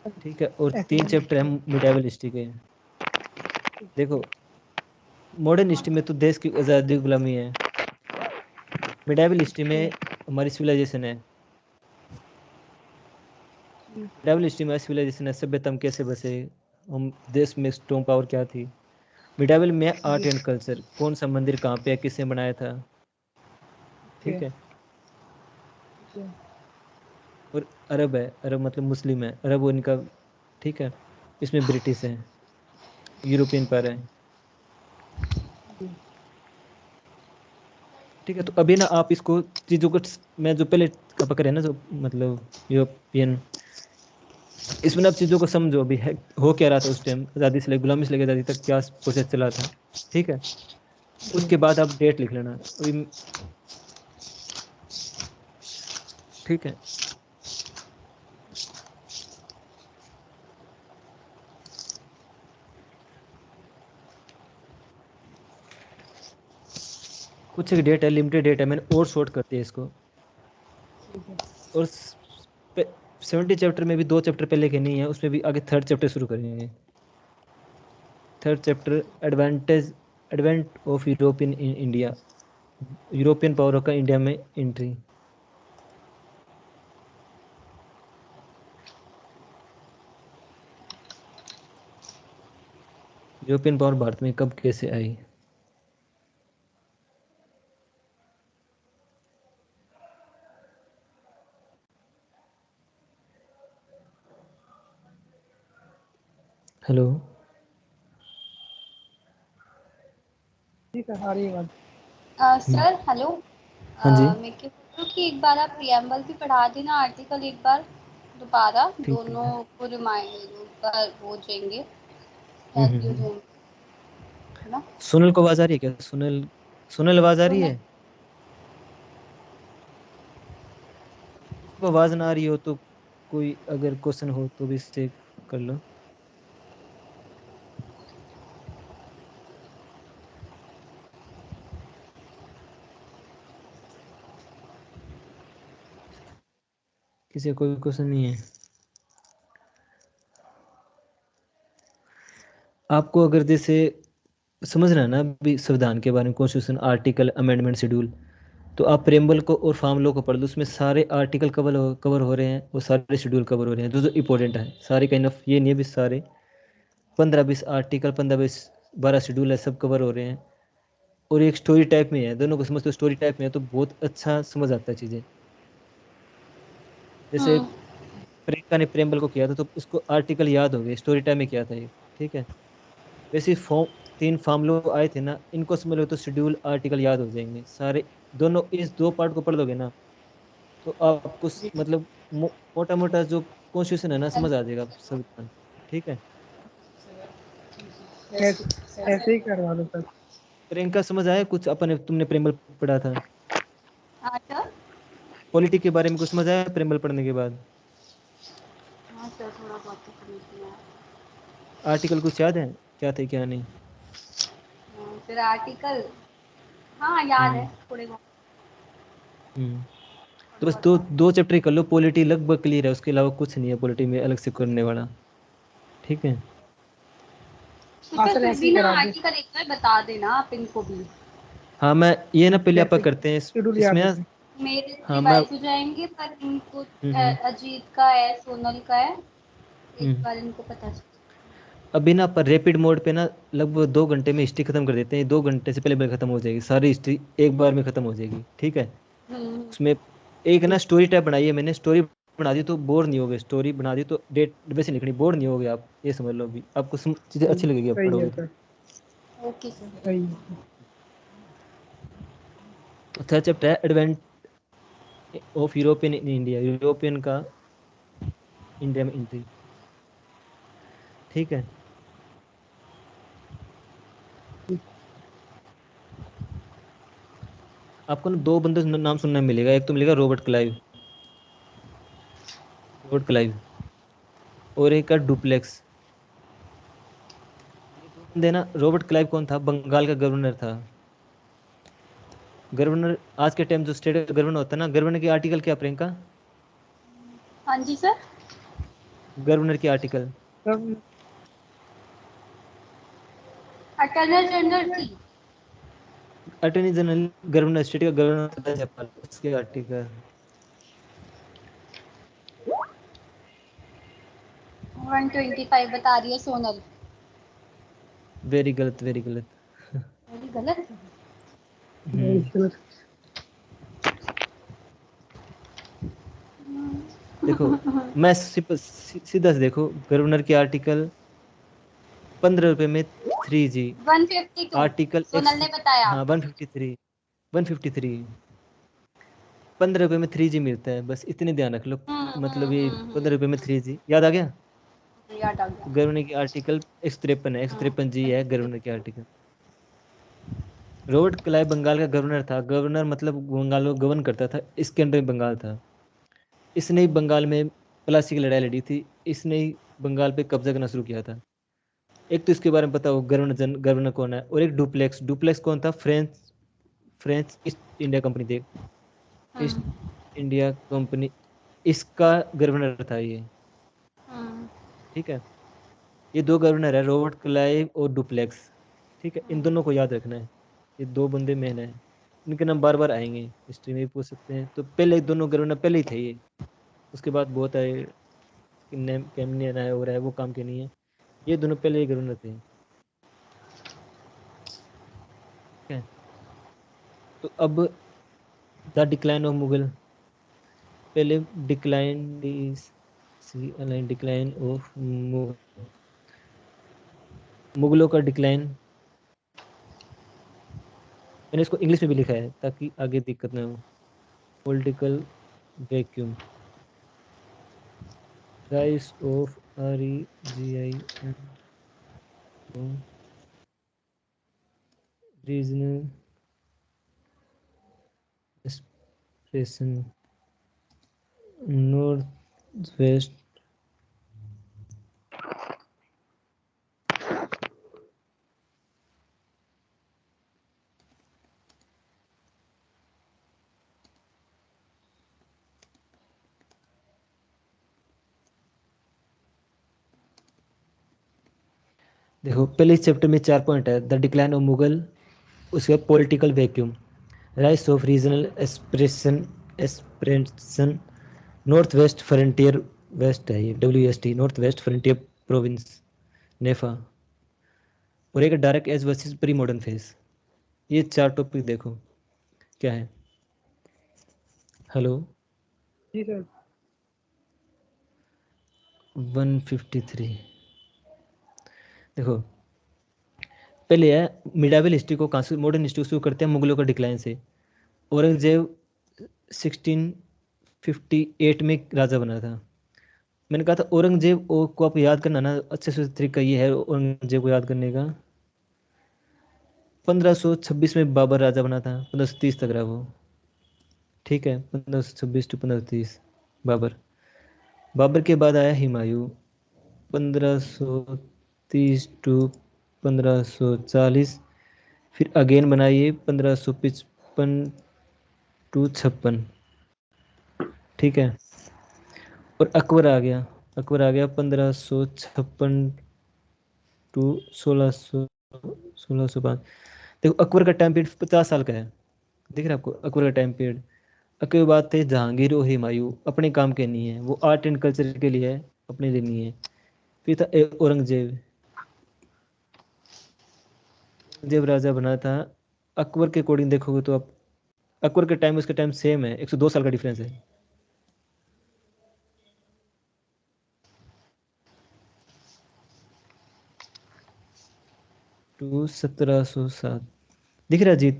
ठीक है, और 3 चैप्टर है मिडाइवल हिस्ट्री के। देखो, मॉडर्न हिस्ट्री में तो देश की आज़ादी गुलामी है, मिडाइवल हिस्ट्री में हमारी सिविलाइजेशन है। मिडाइवल हिस्ट्री में सिविलाइजेशन है, सभ्यता हम कैसे बसे, हम देश में स्ट्रॉन्ग पावर क्या थी। मिडाइवल में आर्ट एंड कल्चर, कौन सा मंदिर कहाँ पे है, किसने बनाया था, ठीक है। और अरब है, अरब मतलब मुस्लिम है, अरब उनका, ठीक है। इसमें ब्रिटिश है, यूरोपियन पर है, ठीक है। तो अभी ना आप इसको चीज़ों को, मैं जो पहले पकड़े ना, जो मतलब यूरोपियन, इसमें ना आप चीज़ों को समझो अभी है हो क्या रहा था उस टाइम, आज़ादी से लेकर गुलामी से लेकर आज़ादी तक क्या प्रोसेस चला था, ठीक है। उसके बाद आप डेट लिख लेना अभी, ठीक है। कुछ एक डेट है, लिमिटेड डेट है, मैंने और शॉर्ट कर दिया इसको। और 70 चैप्टर में भी 2 चैप्टर पहले के नहीं है, उसमें भी आगे 3rd चैप्टर शुरू करेंगे। 3rd chapter, advent of European in India, European power का इंडिया में एंट्री। यूरोपियन पावर भारत में कब कैसे आई। हेलो, ठीक है, आ रही है बात। सर हेलो, हाँ जी, मैं क्या बोल रही हूँ कि एक बार आप प्रियम्बल भी पढ़ा देना, आर्टिकल एक बार दोबारा, ठीक दोनों है। को रिमाइंड पर हो जाएंगे, हम्म हेल्प हम्म, यूज हम्म। होंगे, है ना। सुनील को आवाज आ रही है क्या, सुनील, सुनील आवाज आ रही सुने, है। किसी को आवाज ना आ रही हो तो कोई अगर क्वेश्चन हो तो भी इससे कर लो। किसी का कोई क्वेश्चन नहीं है। आपको अगर जैसे समझना है ना अभी संविधान के बारे में, कॉन्स्टिट्यूशन, आर्टिकल, अमेंडमेंट, शेड्यूल, तो आप प्रेम्बल को और फार्म लॉ को पढ़ लो, उसमें सारे आर्टिकल कवर हो रहे हैं और सारे शेड्यूल कवर हो रहे हैं, जो जो इंपॉर्टेंट है सारे, काइंड ऑफ ये नहीं है भी सारे 15-20 आर्टिकल, 15-20-12 शेड्यूल है, सब कवर हो रहे हैं। और एक स्टोरी टाइप में है, दोनों को समझते हो स्टोरी टाइप में है तो बहुत अच्छा समझ आता है चीजें। जैसे प्रियंका ने प्रेम्बल को किया था तो उसको आर्टिकल याद हो गए, स्टोरी टाइम में किया था ये, ठीक है। वैसे फॉर्म, 3 फॉर्मूले आए थे ना, इनको समझ लो तो शेड्यूल, आर्टिकल याद हो जाएंगे सारे। दोनों इस 2 पार्ट को पढ़ लोगे ना तो आपको मतलब मोटा मोटा जो कॉन्स्टिट्यूशन है ना समझ आ जाएगा संविधान, ठीक है। ऐसे ही करवा लो सर। प्रियंका समझ आया कुछ, अपन तुमने प्रेमबल पढ़ा था, हाँ सर, पॉलिटिक के बारे में कुछ समझ आया प्रेमबल पढ़ने के बाद। हाँ सर, थोड़ा बहुत तो समझ में आया। आर्टिकल कुछ याद है क्या थे क्या नहीं। फिर आर्टिकल, हाँ याद है हम्म थोड़े बहुत, हम्म। तो थोड़े बस बहुत दो याद है। 2 चैप्टर ही कर लो, पॉलिटी लगभग क्लियर है, उसके अलावा कुछ नहीं है पॉलिटी में अलग से करने वाला, ठीक है। तो हाँ सर सर, फिर ऐसे भी ही ना करा दो। आर्टिकल एक बार बता देना आप इनको भी, हाँ, मैं ये ना पहले आप कैसे करते हैं शेड्यूल याद इसमें ना। रखें। मेरे हाँ मैं, रिवाइज हो जाएंगे, पर इनको हम्म। अजीत का है, सोनल का है, एक हम्म। बार इनको पता चल। अभी ना पर रैपिड मोड पे ना लगभग 2 घंटे में हिस्ट्री खत्म कर देते हैं, 2 घंटे से पहले खत्म हो जाएगी सारी हिस्ट्री, एक बार में खत्म हो जाएगी, ठीक है। हम्म, उसमें एक ना स्टोरी टाइप बनाई है मैंने, स्टोरी बना दी तो बोर नहीं होगे, स्टोरी बना दी तो डेट वैसे लिखनी, बोर नहीं होगे आप, ये समझ लो। अभी आपको चीजें अच्छी लगेगी आप सही है पढ़ोगे तो। Sir, okay sir. सही है। तो थर्ड चैप्टर है advent of European in India, European का इंडिया में एंट्री, ठीक है। आपको ना 2 बंदों का नाम सुनने में मिलेगा, एक तो मिलेगा रॉबर्ट क्लाइव, रॉबर्ट क्लाइव, और एक का डुप्लेक्स। ये 2 बंदे ना, रॉबर्ट क्लाइव कौन था, बंगाल का गवर्नर था। गवर्नर आज के टाइम जो स्टेट गवर्नर होता है ना, गवर्नर की आर्टिकल क्या प्रियंका, हाँ जी सर। गवर्नर की आर्टिकल। सब अटॉर्नी जनरल की। अटॉर्नी जनरल गवर्नर, स्टेट का गवर्नर होता है जापान, उसके आर्टिकल। 125 बता रही है सोनल। वेरी गलत, वेरी गलत। मेरी गलत। नहीं हम्म गलत। देखो, मैं सीधा से देखो, गवर्नर की आर्टिकल 15 रुपए में 3G। 152 आर्टिकल सोनल ने बताया। हाँ 153, 153। 15 रुपए में 3G मिलता है, बस इतने ध्यान रख लो। मतलब ये 15 रुपए में 3G याद आ गया। याद आ तो गया। गवर्नर की आर्टिकल 153 है, 153G है गवर्नर की आर्टिकल। रॉबर्ट क्लाइव बंगाल का गवर्नर था। गवर्नर मतलब बंगाल को गवर्न करता था, इसके अंडर में बंगाल था। इसने ही बंगाल में प्लासी की लड़ाई लड़ी थी। इसने ही बंगाल पे कब्जा करना शुरू किया था। एक तो इसके बारे में पता हो, गवर्नर कौन है। और एक डुप्लेक्स, डुप्लेक्स कौन था? French, French east India company थी, ईस्ट इंडिया कंपनी, इसका गवर्नर था ये। ठीक है, ये दो गवर्नर है, रॉबर्ट क्लाइव और डुप्लेक्स। ठीक है, इन दोनों को याद रखना है। ये दो बंदे मेन है, इनके नाम बार बार आएंगे, हिस्ट्री में भी पूछ सकते हैं। तो पहले दोनों गवर्नर पहले ही थे ये। उसके बाद बहुत आए, कैमनियन आए और है, वो काम के नहीं है। ये दोनों पहले ही गवर्नर थे। ठीक है, तो अब द डिक्लाइन ऑफ मुगल। पहले डिक्लाइन, डिक्लाइन ऑफ मुगलों का डिक्लाइन। मैंने इसको इंग्लिश में भी लिखा है ताकि आगे दिक्कत ना हो। Political vacuum, rise of REGIN, regional expression, north waste. देखो, पहले चैप्टर में 4 पॉइंट है। द डिक्लाइन ऑफ मुगल, उसके बाद political vacuum, rise of regional expression, north west frontier, west है ये, WST, north west frontier province, NEFA. और एक direct age versus pre modern phase. ये 4 टॉपिक देखो क्या है। हेलो। जी सर। 153 देखो, पहले है मिडावल हिस्ट्री को कहाँ से, मॉडर्न हिस्ट्री शुरू करते हैं मुगलों का डिक्लाइन से। औरंगजेब 1658 में राजा बना था। मैंने कहा था औरंगजेब को आप याद करना ना, अच्छे से तरीका ये है औरंगजेब को याद करने का। 1526 में बाबर राजा बना था, 1530 तक रहा वो। ठीक है, 1526 टू 1530 बाबर। बाबर के बाद आया हुमायूं, 1530 टू 1540। फिर अगेन बनाइए 1555 टू 56। ठीक है, और अकबर आ गया। अकबर आ गया 1556 टू 1605। देखो, अकबर का टाइम पीरियड 50 साल का है। दिख रहा है आपको अकबर का टाइम पीरियड। अकबर के बाद थे जहांगीर और हुमायूं, अपने काम के नहीं है, वो आर्ट एंड कल्चर के लिए है, अपने लिए नहीं है। फिर था औरंगजेब। औरंगजेब राजा बना था। अकबर के अकॉर्डिंग देखोगे तो आप, अकबर के टाइम उसके टाइम सेम है, 102 साल का डिफरेंस है। टू 1707। दिख रहा है जीत?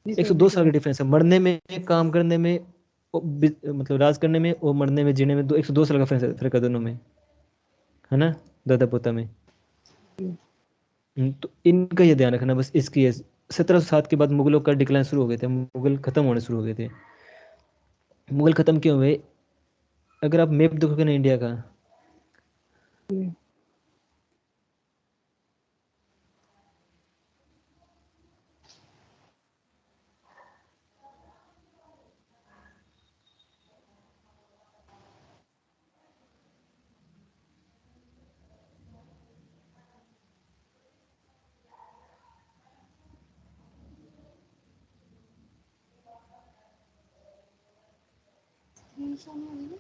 जी एक सर सौ दो दिख साल रहा का है। डिफरेंस है, मरने में, काम करने में, मतलब राज करने में, और मरने में, जीने में, 102 साल का फर्क है दोनों में, है ना, दादा पोता में। जी। तो इनका ये ध्यान रखना बस, इसकी है। 1707 के बाद मुगलों का डिक्लाइन शुरू हो गए थे, मुगल खत्म होने शुरू हो गए थे। मुगल खत्म क्यों हुए? अगर आप मैप देखोगे ना इंडिया का, जी। स्क्रीन शो नहीं होगी ना?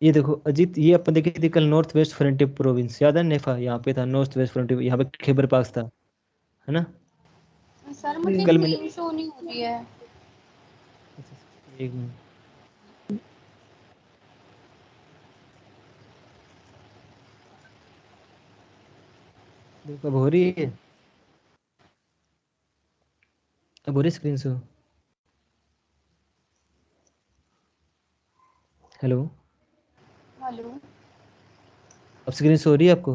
ये देखो अजीत, ये अपन देखे थे कल नॉर्थ वेस्ट फ्रंटियर प्रोविंस, याद है नेफा यहाँ पे था, नॉर्थ वेस्ट फ्रंटियर यहाँ पे खैबर पास था, है ना? सर जी। मुझे कल मैंने, स्क्रीन शो नहीं हो रही है। अच्छा, एक मिनट, देखो अब हो रही है, अब हो रही स्क्रीन शो। Hello, hello. अब स्क्रीन शो हो रही है आपको?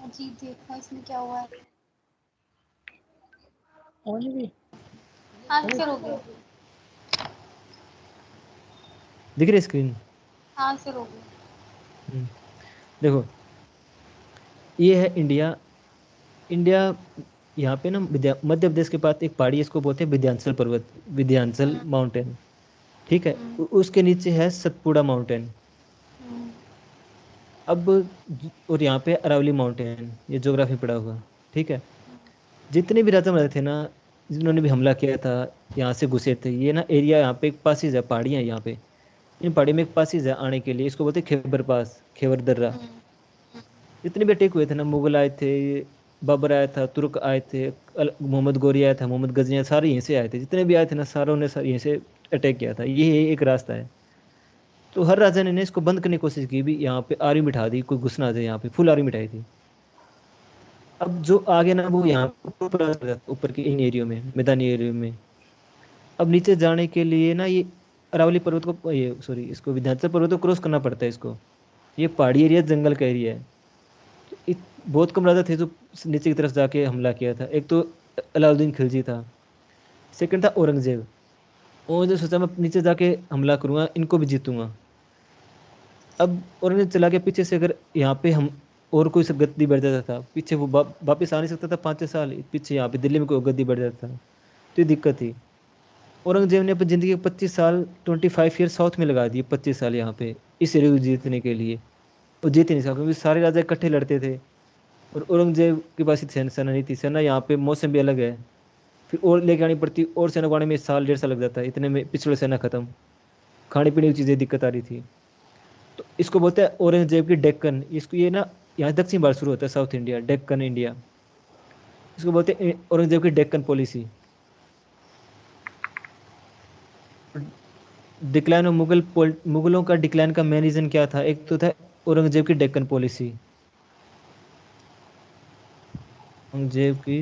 जी देखो इसमें क्या हुआ है। ऑन भी। हाँ सर हो गया। दिख रही है स्क्रीन? हाँ सर हो गया। देखो ये है इंडिया। इंडिया यहाँ पे ना मध्य प्रदेश के पास एक पहाड़ी है, इसको बोलते हैं विंध्याचल पर्वत, विंध्याचल माउंटेन, ठीक है। उसके नीचे है सतपुड़ा माउंटेन। अब और यहाँ पे अरावली माउंटेन, ये ज्योग्राफी पढ़ा होगा, ठीक है। जितने भी राजा महाराजा थे ना, जिन्होंने भी हमला किया था, यहाँ से घुसे थे, ये ना एरिया यहाँ पे एक पासिस है, पहाड़ियाँ हैं यहाँ पे, इन पहाड़ी में एक पासिस है आने के लिए, इसको बोलते हैं खैबर पास, खैबर दर्रा। जितने भी अटैक हुए थे ना, मुगल आए थे, बाबर आया था, तुर्क आए थे, मोहम्मद गोरी आया था, मोहम्मद गजनी आया, सारे यहीं से आए थे, जितने भी आए थे ना, सारों ने यहीं से अटैक किया था, ये एक रास्ता है। तो हर राजा ने इसको बंद करने की कोशिश की भी, यहाँ पे आर्मी बिठा दी, कोई घुस ना जाए, यहाँ पे फुल आर्मी बिठाई थी। अब जो आगे ना वो यहाँ पे ऊपर आ जाता है, ऊपर के इन एरियो में, मैदानी एरियो में। अब नीचे जाने के लिए ना ये अरावली पर्वत को, ये सॉरी, इसको विंध्याचल पर्वत को क्रॉस करना पड़ता है इसको। ये पहाड़ी एरिया, जंगल का एरिया है। तो बहुत कम राजा थे जो नीचे की तरफ जाके हमला किया था। एक तो अलाउद्दीन खिलजी था, सेकंड था औरंगजेब। औरंगजेब सोचा मैं नीचे जाके हमला करूंगा, इनको भी जीतूंगा। अब औरंगजेब चला गया पीछे से, अगर यहाँ पे हम और कोई सा गद्दी बढ़ जाता था पीछे, वो वापिस आ नहीं सकता था, 5-6 साल पीछे यहाँ पे दिल्ली में कोई गद्दी बढ़ जाता था, तो ये दिक्कत थी। औरंगजेब ने अपनी जिंदगी के 25 साल, 25 ईयर साउथ में लगा दिए, 25 साल यहाँ पे इस एरिया को जीतने के लिए। वो जीत ही नहीं सका क्योंकि सारे राजा इकट्ठे लड़ते थे, और औरंगजेब के पास ही सेना नहीं थी। सेना यहाँ पे मौसम भी अलग है, फिर और लेके आनी पड़ती, और सेना को आने में 1-1.5 साल लग जाता है, इतने में पिछड़े सेना खत्म, खाने पीने की चीज़ें दिक्कत आ रही थी। तो इसको बोलते हैं औरंगजेब की डेक्कन, इसको ये ना यहाँ दक्षिण भारत शुरू होता है, साउथ इंडिया, डेक्कन इंडिया, इसको बोलते हैं औरंगजेब की डेक्कन पॉलिसी। डिक्लाइन ऑफ मुगलों का डिक्लाइन का मेन रीजन क्या था? एक तो था औरंगजेब की डेक्कन पॉलिसी, औरंगजेब की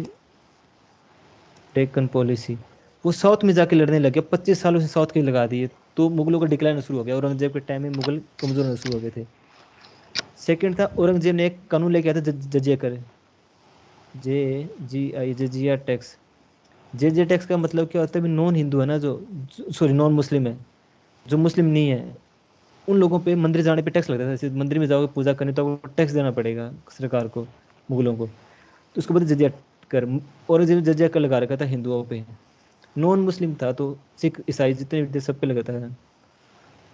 डेक्कन पॉलिसी। वो साउथ में जाके लड़ने लगे, 25 साल उसने साउथ के लगा दिए, तो मुगलों का डिक्लाइन शुरू हो गया। औरंगजेब के टाइम में मुगल कमजोर होना शुरू हो गए थे। सेकंड था, औरंगजेब ने एक कानून लेके आया था, जजिया कर, JGI, जजिया टैक्स। जे टैक्स का मतलब क्या होता है? नॉन हिंदू है ना, जो सॉरी नॉन मुस्लिम है, जो मुस्लिम नहीं है, उन लोगों पे मंदिर जाने पे टैक्स लगता था। जैसे मंदिर में जाओगे पूजा करने तो आपको टैक्स देना पड़ेगा सरकार को, मुगलों को, तो उसको बोलते जजिया कर। औरंगजेब ने जजिया कर लगा रखा था हिंदुओं पे, नॉन मुस्लिम था तो सिख ईसाई जितने भी थे सब पे लगाता है,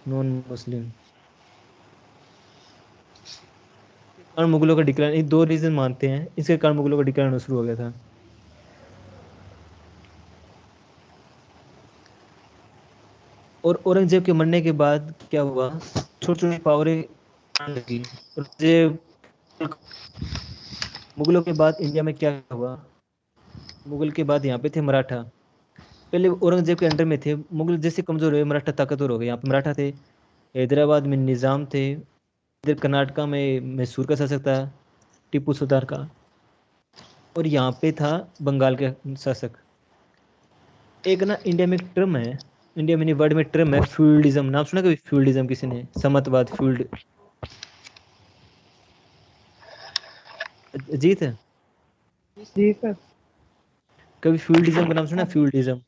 नॉन मुस्लिम। कारण मुगलों का डिक्लाइन, ये दो रीजन मानते हैं, इसके कारण मुगलों का डिक्लाइन होना शुरू हो गया था। और औरंगजेब के मरने के बाद क्या हुआ, छोटी छोटी पावरें आने लगी। औरंगजेब, मुगलों के बाद इंडिया में क्या हुआ, मुगल के बाद यहाँ पे थे मराठा। पहले औरंगजेब के अंडर में थे, मुगल जैसे कमजोर हुए मराठा ताकतवर हो गए। यहाँ पे मराठा थे, हैदराबाद में निजाम थे, इधर कर्नाटका में मैसूर का शासक था, टीपू सुल्तान का, और यहाँ पे था बंगाल का शासक। एक ना इंडिया में एक टर्म है, इंडिया में नहीं वर्ल्ड में टर्म है, फ्यूडलिज्म। नाम सुना कभी फ्यूडलिज्म किसी ने? समतवाद, फ्यूड, अजीत है, जी सर। कभी फ्यूडलिज्म का नाम सुना? हाँ, फ्यूडलिज्म,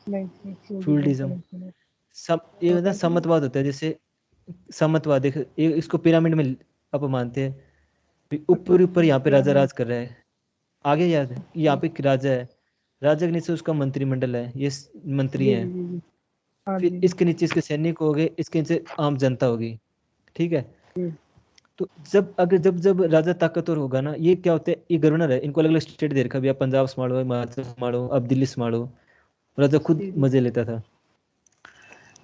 नहीं नहीं, फ्यूडलिज्म तो फ्यूडलिज्म, नहीं सुना। ये ना बताइए सर। सामंतवाद होता है। जैसे सामंतवाद, देख ये इसको पिरामिड में आप मानते हैं, भी अच्छा ऊपर ऊपर अच्छा, यहाँ पे राजा पिरामिड। राज कर रहा है, आगे याद है, यहाँ पे एक राजा है, राजा के नीचे उसका मंत्रिमंडल है, ये मंत्री जी हैं, जी जी जी। हाँ फिर जी। इसके नीचे इसके सैनिक हो गए, इसके नीचे आम जनता होगी, ठीक है। जी तो जब जब राजा ताकतवर होगा ना, ये क्या होता है, ये गवर्नर है, इनको अलग अलग स्टेट दे रखा, अभी आप पंजाब संभालो, हिमाचल संभालो, अब दिल्ली संभालो। राजा खुद जी जी मजे लेता था।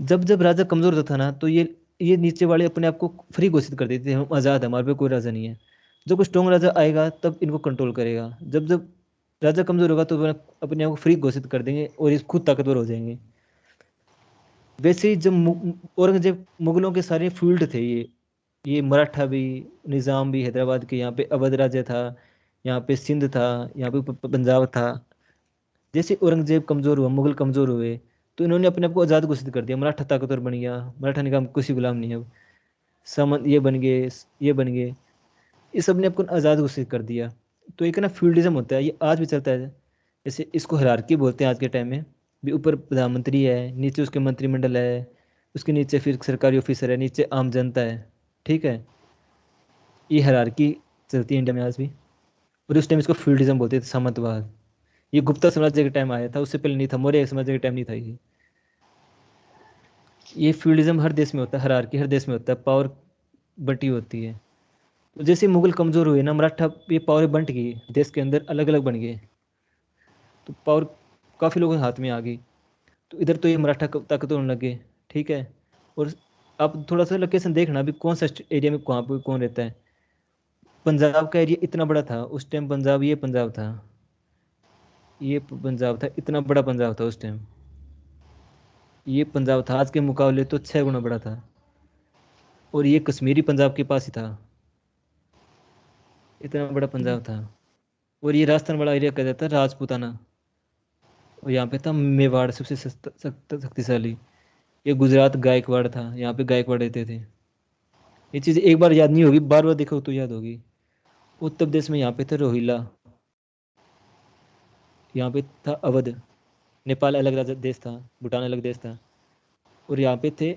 जब जब राजा कमजोर होता था ना, तो ये नीचे वाले अपने आप को फ्री घोषित कर देते थे, हम आजाद है, हमारे पे कोई राजा नहीं है। जब कोई स्ट्रॉन्ग राजा आएगा तब इनको कंट्रोल करेगा। जब जब राजा कमजोर होगा तो वो अपने आप को फ्री घोषित कर देंगे और ये खुद ताकतवर हो जाएंगे। वैसे ही जब औरंगजेब, मुगलों के सारे फील्ड थे ये मराठा भी, निज़ाम भी, हैदराबाद के यहाँ पे अवध राज्य था, यहाँ पे सिंध था, यहाँ पे पंजाब था। जैसे औरंगजेब कमजोर हुआ, मुगल कमजोर हुए, तो इन्होंने अपने आप को आज़ाद घोषित कर दिया, मराठा ताकतवर बन गया, मराठा ने कहा हम किसी गुलाम नहीं है अब। सामंत ये बन गए, ये बन गए, ये सब ने आपको आज़ाद घोषित कर दिया। तो एक ना फील्डिज्म होता है, ये आज भी चलता है। जैसे इसको हायरार्की बोलते हैं आज के टाइम में भी। ऊपर प्रधानमंत्री है, नीचे उसके मंत्रिमंडल है, उसके नीचे फिर सरकारी ऑफिसर है, नीचे आम जनता है। ठीक है, ये हायरार्की चलती है इंडिया में आज भी। और उस टाइम इसको फील्डिज्म बोलते थे, सामंतवाद। ये गुप्ता साम्राज्य के टाइम आया था, उससे पहले नहीं था, मौर्य साम्राज्य के टाइम नहीं था ये फील्डिज्म हर देश में होता है, हायरार्की हर देश में होता है, पावर बटी होती है। तो जैसे मुगल कमजोर हुए ना, मराठा ये पावर बंट गई, देश के अंदर अलग अलग बन गए, तो पावर काफी लोगों के हाथ में आ गई। तो इधर तो ये मराठा ताकतवर होने लगे। ठीक है। और आप थोड़ा सा लोकेशन देखना भी, कौन सा एरिया में कहाँ पे कौन रहता है। पंजाब का एरिया इतना बड़ा था उस टाइम, पंजाब ये पंजाब था, ये पंजाब था, इतना बड़ा पंजाब था उस टाइम। ये पंजाब था आज के मुकाबले तो 6 गुना बड़ा था। और ये कश्मीरी पंजाब के पास ही था, इतना बड़ा पंजाब था। और ये राजस्थान वाला एरिया कहा जाता है राजपूताना। और यहाँ पे था मेवाड़, सबसे शक्तिशाली। ये गुजरात गायकवाड़ था, यहाँ पे गायकवाड़ रहते थे। ये चीज़ एक बार याद नहीं होगी, बार बार देखो तो याद होगी। उत्तर प्रदेश में यहाँ पे थे रोहिला, यहाँ पे था अवध, नेपाल अलग देश था, भूटान अलग देश था। और यहाँ पे थे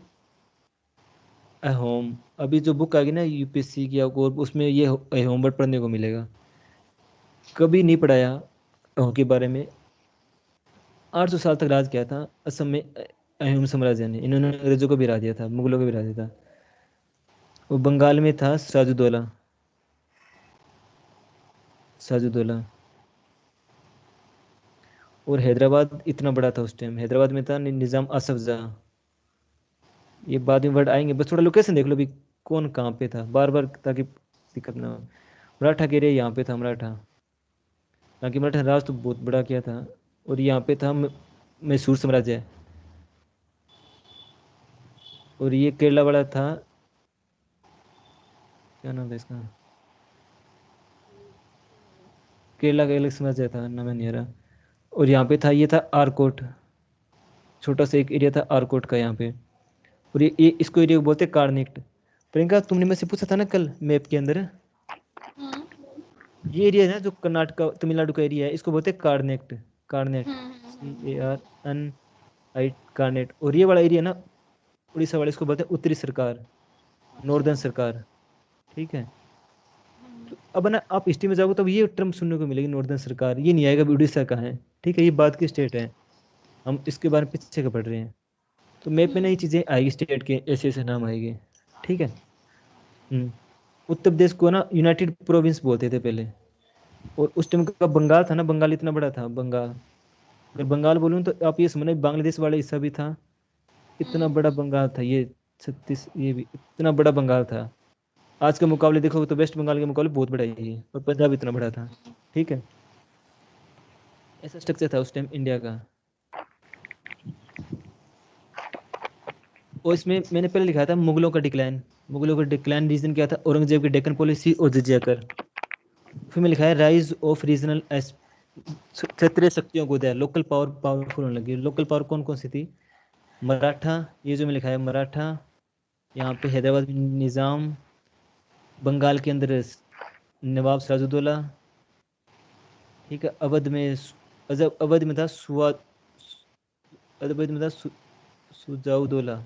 अहोम। अभी जो बुक आएगी ना यूपीएससी की, आपको उसमें ये अहोम वर्ड पढ़ने को मिलेगा। कभी नहीं पढ़ाया अहोम के बारे में। 800 साल तक राज किया था असम में अहोम साम्राज्य ने। इन्होंने अंग्रेजों को भी हरा दिया था, मुगलों को भी हरा दिया था। वो बंगाल में था सिराजुद्दौला, सिराजुद्दौला। और हैदराबाद इतना बड़ा था उस टाइम, हैदराबाद में था निज़ाम आसफ जहाँ। ये बाद में वर्ड आएंगे, बस थोड़ा लोकेशन देख लो भी, कौन कहाँ पे था बार बार, ताकि दिक्कत ना हो। मराठा के एरिया यहाँ पे था मराठा, ताकि मराठा राज तो बहुत बड़ा किया था। और यहाँ पे था मैसूर साम्राज्य। और ये केरला वाला था, क्या नाम था इसका, केरला का अलग साम्राज्य था, नाम नहीं आ रहा। और यहाँ पे था, ये था आरकोट, छोटा सा एक एरिया था आरकोट का यहाँ पे। और ये इसको एरिया को बोलते हैं कार्निक्ट। प्रियंका तुमने मुझसे पूछा था ना कल मैप के अंदर, हम्म ये एरिया है ना जो कर्नाटक तमिलनाडु का एरिया है, इसको बोलते हैं कार्नेक्ट। कार्नेट, CARNI, कार्नेट। और ये वाला एरिया ना उड़ीसा वाले, इसको बोलते हैं उत्तरी सरकार, अच्छा नॉर्दर्न सरकार। ठीक है। तो अब ना आप हिस्ट्री में जाओगे तब ये टर्म सुनने को मिलेगी, नॉर्दर्न सरकार, ये नहीं आएगा भी उड़ीसा का है। ठीक है, ये बात की स्टेट है, हम इसके बारे में पीछे का पढ़ रहे हैं। तो मैप में ना ये चीज़ें आएगी, स्टेट के ऐसे ऐसे नाम आएंगे। ठीक है। हम्म। उत्तर प्रदेश को ना यूनाइटेड प्रोविंस बोलते थे पहले। और उस टाइम का बंगाल था ना, बंगाल इतना बड़ा था बंगाल। अगर बंगाल बोलूँ तो आप ये समझना बांग्लादेश वाला हिस्सा भी था, इतना बड़ा बंगाल था ये। 36, ये भी इतना बड़ा बंगाल था। आज के मुकाबले देखो तो वेस्ट बंगाल के मुकाबले बहुत बड़ा है ये, और पंजाब इतना बड़ा था। ठीक है, ऐसा स्ट्रक्चर था उस टाइम इंडिया का। और इसमें मैंने पहले लिखा था मुगलों का डिक्लाइन। मुगलों का डिक्लाइन रीजन क्या था, औरंगजेब की डेक्कन पॉलिसी और जिजिया कर। फिर मैं लिखा है राइज ऑफ रीजनल, क्षेत्रीय शक्तियों को उदय, लोकल पावर पावरफुल होने लगी। लोकल पावर कौन कौन सी थी, मराठा, ये जो मैं लिखा है मराठा, यहाँ पे हैदराबाद में निज़ाम, बंगाल के अंदर नवाब सिराजुद्दौला। ठीक है, अवध में अवध में था अवध में था सुजाउदौला।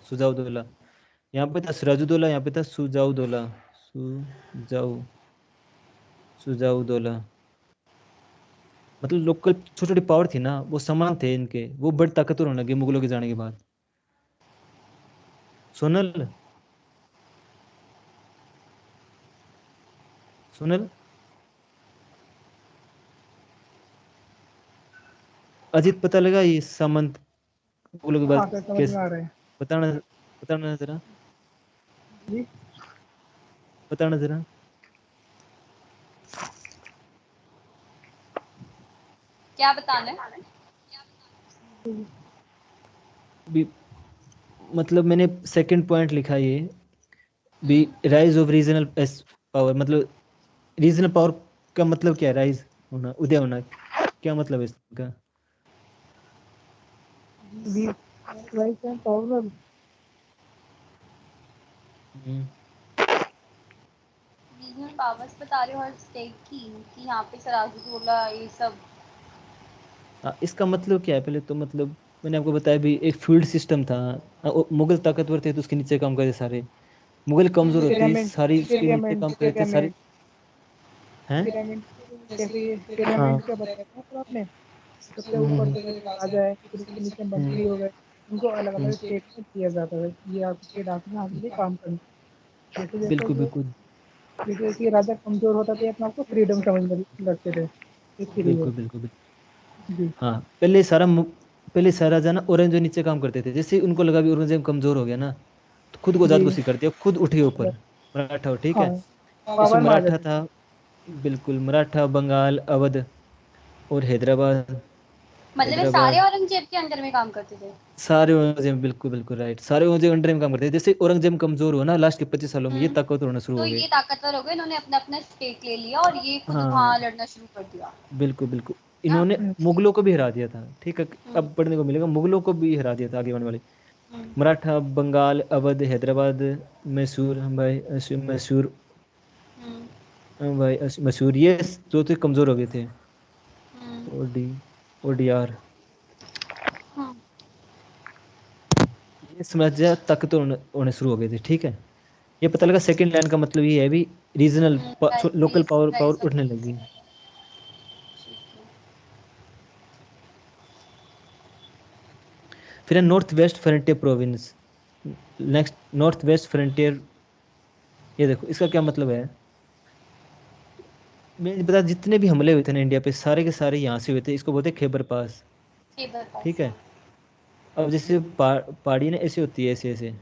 यहाँ पे था सिराजुद्दौला, यहाँ पे था सुजाउदौला। सुजाउदौला। मतलब लोकल छोटी छोटी पावर थी ना, वो समान थे इनके, वो बड़े ताकतवर होने लगे मुगलों के जाने के बाद। सोनल, सोनल, अजीत पता लगा ये सामंत मुगलों के हाँ बाद सर, समझ में कैसे? आ रहा है बताना बताना जरा, जी। बताना जरा। क्या बताना है? भी मतलब मैंने सेकंड पॉइंट लिखा ये भी, राइज ऑफ रीजनल पावर, मतलब रीजनल पावर का मतलब क्या है? राइज होना, उदय होना, क्या मतलब है इसका? We right and power. हम्म, रीजनल पावर्स बता रहे हो हर स्टेट की, कि यहाँ पे सराजुद्दौला ये सब। हाँ, इसका मतलब क्या है? पहले तो मतलब मैंने आपको बताया भी, एक फील्ड सिस्टम था। मुगल ताकतवर थे तो उसके नीचे काम करते सारे, मुगल कमजोर होते पिरामिड सारी उसके नीचे पिरामिड काम करते सारे। पिरामिड हैं? पिरामिड जैसे ये हाँ। पिरामिड का बताया था सर आपने। सबसे ऊपर हम्म, जो राजा है, फिर उसके नीचे हम्म, मंत्री हो गए। उनको अलग हम्म, अलग स्टेट में दिया जाता है, ये आप स्टेट आपने आगे लिए काम करना। जैसे जैसे बिल्कुल ये बिल्कुल जैसे कि राजा कमजोर होता थे, अपने आप को फ्रीडम समझने लगते थे, इसलिए। बिल्कुल बिल्कुल बिल्कुल। जी हाँ, पहले सारा राजा ना औरंगजेब नीचे काम करते थे। जैसे ही उनको लगा भी औरंगजेब कमजोर हो गया ना, तो खुद को जी। आजाद घोषित कर दिया, खुद उठे ऊपर मराठा हो, ठीक हाँ, है। इसमें पावर में आ मराठा जाते थे। था, बिल्कुल मराठा, बंगाल, अवध और हैदराबाद। मतलब ये सारे हैदराबाद औरंगजेब के अंडर में काम करते थे? सारे औरंगजेब, बिल्कुल बिल्कुल राइट, सारे औरंगजेब अंडर में काम करते थे। जैसे औरंगजेब कमजोर हुआ ना लास्ट के 25 सालों में, ये हम्म। ताकत होना शुरू तो हो गए। ये ताकतवर हो गए, इन्होंने अपना अपना स्टेट ले लिया और ये खुद हाँ वहां लड़ना शुरू कर दिया बिल्कुल बिल्कुल, ना। इन्होंने मुगलों को भी हरा दिया था, ठीक है। हम्म। अब पढ़ने को मिलेगा, मुगलों को भी हरा दिया था आगे आने वाले। हम्म। मराठा, बंगाल, अवध, हैदराबाद, मैसूर, हम भाई मैसूर, हम्म। हम भाई मैसूर, ये जो थे कमजोर हो गए थे। हम्म। ओडी ओडीआर, हम्म। ये साम्राज्य ताकतवर होने शुरू हो गए थे, ठीक है। ये पता लगा, सेकंड लाइन का मतलब ये है भी, regional local rise power power rise of उठने लगी। रीजन। फिर है north west frontier province. Next, north west frontier, ये देखो इसका क्या मतलब है। मैं बता, जितने भी हमले हुए थे ना इंडिया पे, सारे के सारे यहाँ से हुए थे। इसको बोलते हैं खैबर पास, खैबर ठीक पास, है। हाँ। अब जैसे पहाड़ी ना ऐसे होती है, ऐसे ऐसे,